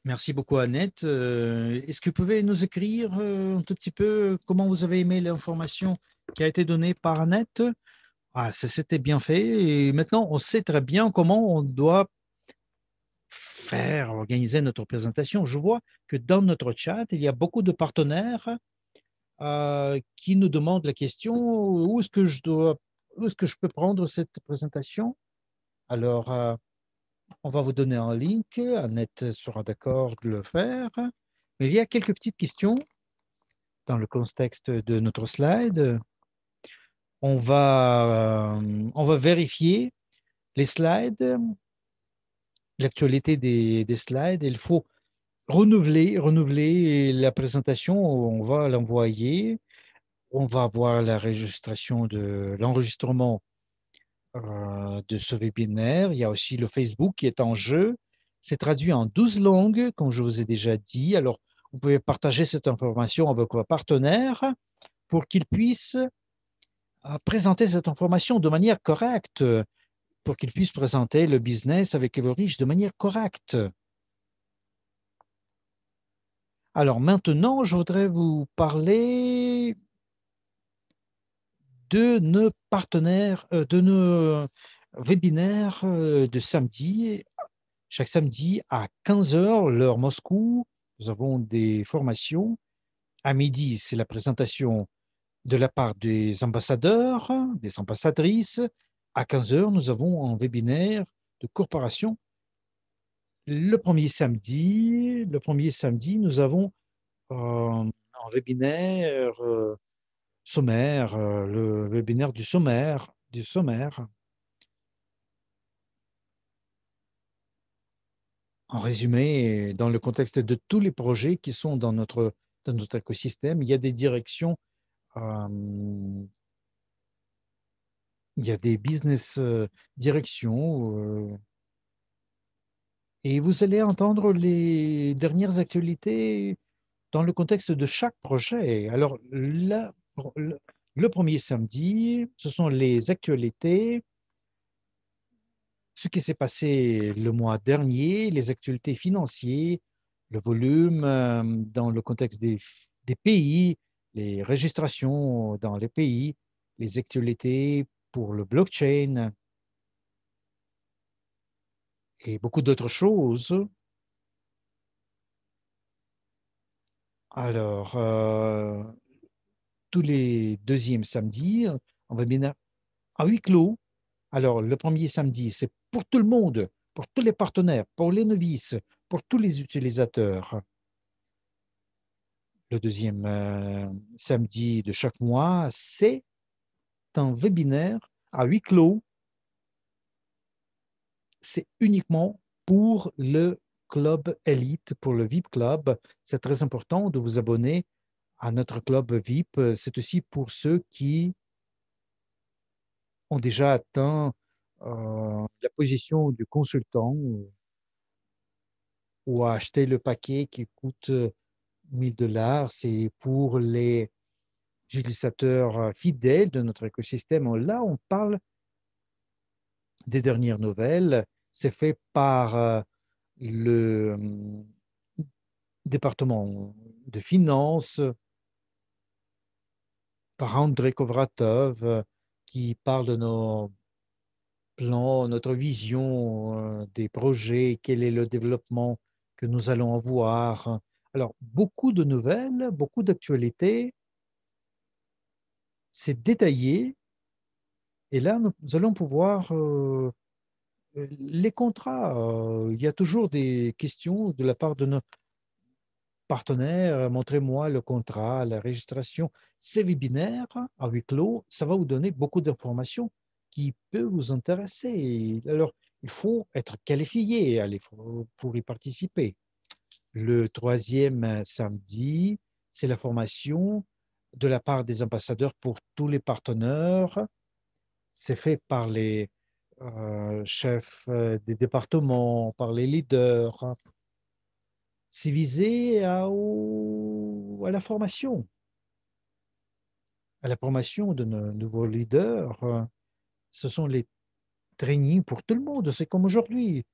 Merci beaucoup, Annette. Est-ce que vous pouvez nous écrire un tout petit peu comment vous avez aimé l'information qui a été donnée par Annette? Ah, c'était bien fait. Et maintenant, on sait très bien comment on doit faire, organiser notre présentation. Je vois que dans notre chat, il y a beaucoup de partenaires qui nous demandent la question, où est-ce que je peux prendre cette présentation? Alors, on va vous donner un link. Annette sera d'accord de le faire. Mais il y a quelques petites questions dans le contexte de notre slide. On va vérifier les slides, l'actualité des slides. Il faut renouveler la présentation. On va l'envoyer. On va avoir l'enregistrement de ce webinaire. Il y a aussi le Facebook qui est en jeu. C'est traduit en 12 langues, comme je vous ai déjà dit. Alors, vous pouvez partager cette information avec vos partenaires pour qu'ils puissent présenter cette information de manière correcte, pour qu'ils puissent présenter le business avec Everreach de manière correcte. Alors maintenant, je voudrais vous parler de nos partenaires, de nos webinaires de samedi. Chaque samedi à 15 heures, l'heure Moscou, nous avons des formations. À midi, c'est la présentation de la part des ambassadeurs, des ambassadrices. À 15 heures, nous avons un webinaire de corporation. Le premier samedi, nous avons un webinaire sommaire, le webinaire du sommaire. En résumé, dans le contexte de tous les projets qui sont dans notre écosystème, il y a des directions, il y a des business directions, et vous allez entendre les dernières actualités dans le contexte de chaque projet. Alors, là, le premier samedi, ce sont les actualités, ce qui s'est passé le mois dernier, les actualités financières, le volume dans le contexte des pays, les registrations dans les pays, les actualités pour le blockchain et beaucoup d'autres choses. Alors, tous les deuxièmes samedis, on va bien à huis clos. Alors, le premier samedi, c'est pour tout le monde, pour tous les partenaires, pour les novices, pour tous les utilisateurs. Le deuxième samedi de chaque mois, c'est un webinaire à huis clos. C'est uniquement pour le club élite, pour le VIP Club. C'est très important de vous abonner à notre club VIP. C'est aussi pour ceux qui ont déjà atteint la position du consultant ou a acheté le paquet qui coûte 1000 $. C'est pour les utilisateurs fidèles de notre écosystème. Là, on parle des dernières nouvelles. C'est fait par le département de finances, par André Kovratov, qui parle de nos plans, notre vision des projets, quel est le développement que nous allons avoir. Alors, beaucoup de nouvelles, beaucoup d'actualités, c'est détaillé, et là, nous allons pouvoir les contrats. Il y a toujours des questions de la part de nos partenaires. Montrez-moi le contrat, la registration. Ces webinaires à huis clos, ça va vous donner beaucoup d'informations qui peuvent vous intéresser. Alors, il faut être qualifié pour y participer. Le troisième samedi, c'est la formation de la part des ambassadeurs pour tous les partenaires. C'est fait par les chefs des départements, par les leaders. C'est visé à à la formation de nos nouveaux leaders. Ce sont les trainings pour tout le monde. C'est comme aujourd'hui.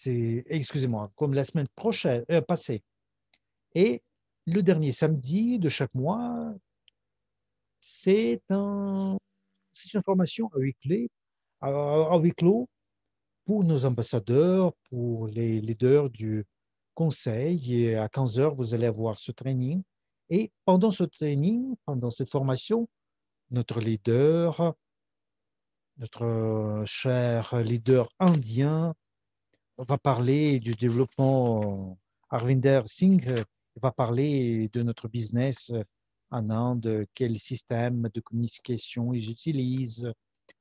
Excusez-moi, comme la semaine prochaine, passée. Et le dernier samedi de chaque mois, c'est c'est une formation à huis clos pour nos ambassadeurs, pour les leaders du conseil. Et à 15 heures, vous allez avoir ce training. Et pendant ce training, pendant cette formation, notre leader, notre cher leader indien, va parler du développement. Arvinder Singh va parler de notre business en Inde, quel système de communication ils utilisent.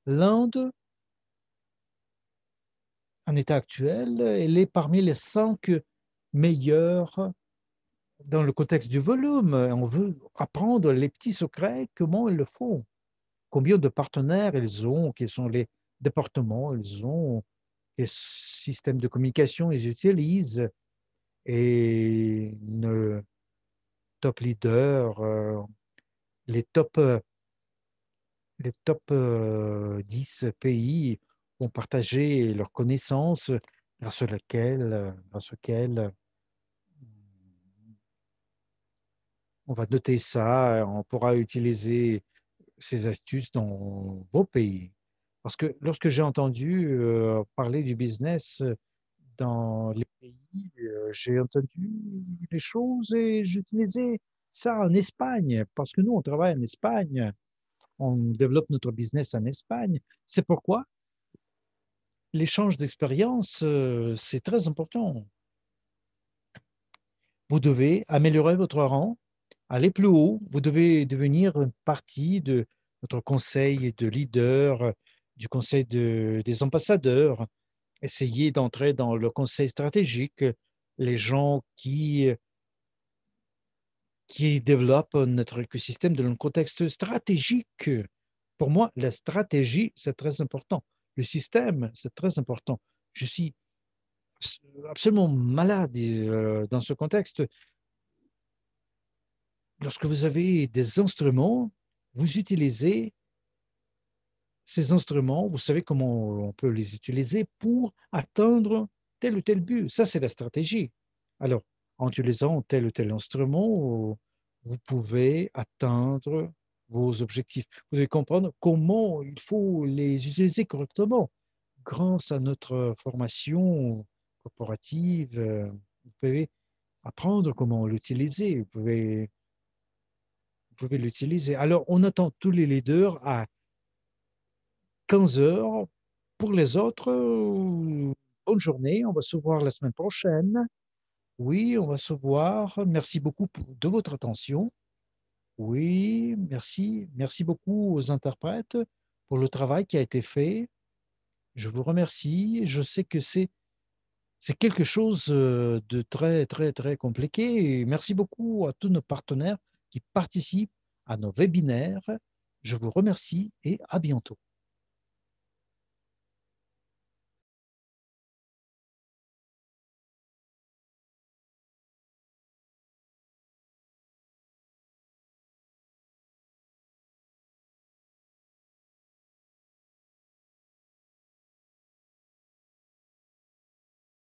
L'Inde, en état actuel, elle est parmi les 5 meilleurs dans le contexte du volume. On veut apprendre les petits secrets, comment ils le font, combien de partenaires ils ont, quels sont les départements ils ont, quel système de communication ils utilisent. Et nos top leaders, les top, euh, les top 10 pays ont partagé leurs connaissances grâce auxquelles on va noter ça, on pourra utiliser ces astuces dans vos pays. Parce que lorsque j'ai entendu parler du business dans les pays, j'ai entendu les choses et j'utilisais ça en Espagne, parce que nous, on travaille en Espagne, on développe notre business en Espagne. C'est pourquoi l'échange d'expérience, c'est très important. Vous devez améliorer votre rang, aller plus haut. Vous devez devenir une partie de notre conseil de leader, du conseil des ambassadeurs. essayer d'entrer dans le conseil stratégique, les gens qui développent notre écosystème dans un contexte stratégique. Pour moi, la stratégie, c'est très important. Le système, c'est très important. Je suis absolument malade dans ce contexte. Lorsque vous avez des instruments, vous utilisez ces instruments, vous savez comment on peut les utiliser pour atteindre tel ou tel but. Ça, c'est la stratégie. Alors, en utilisant tel ou tel instrument, vous pouvez atteindre vos objectifs. Vous allez comprendre comment il faut les utiliser correctement. Grâce à notre formation corporative, vous pouvez apprendre comment l'utiliser. Vous pouvez l'utiliser. Alors, on attend tous les leaders à 15 heures. Pour les autres, bonne journée. On va se voir la semaine prochaine. Oui, on va se voir. Merci beaucoup de votre attention. Oui, merci. Merci beaucoup aux interprètes pour le travail qui a été fait. Je vous remercie. Je sais que c'est quelque chose de très, très, très compliqué. Et merci beaucoup à tous nos partenaires qui participent à nos webinaires. Je vous remercie et à bientôt.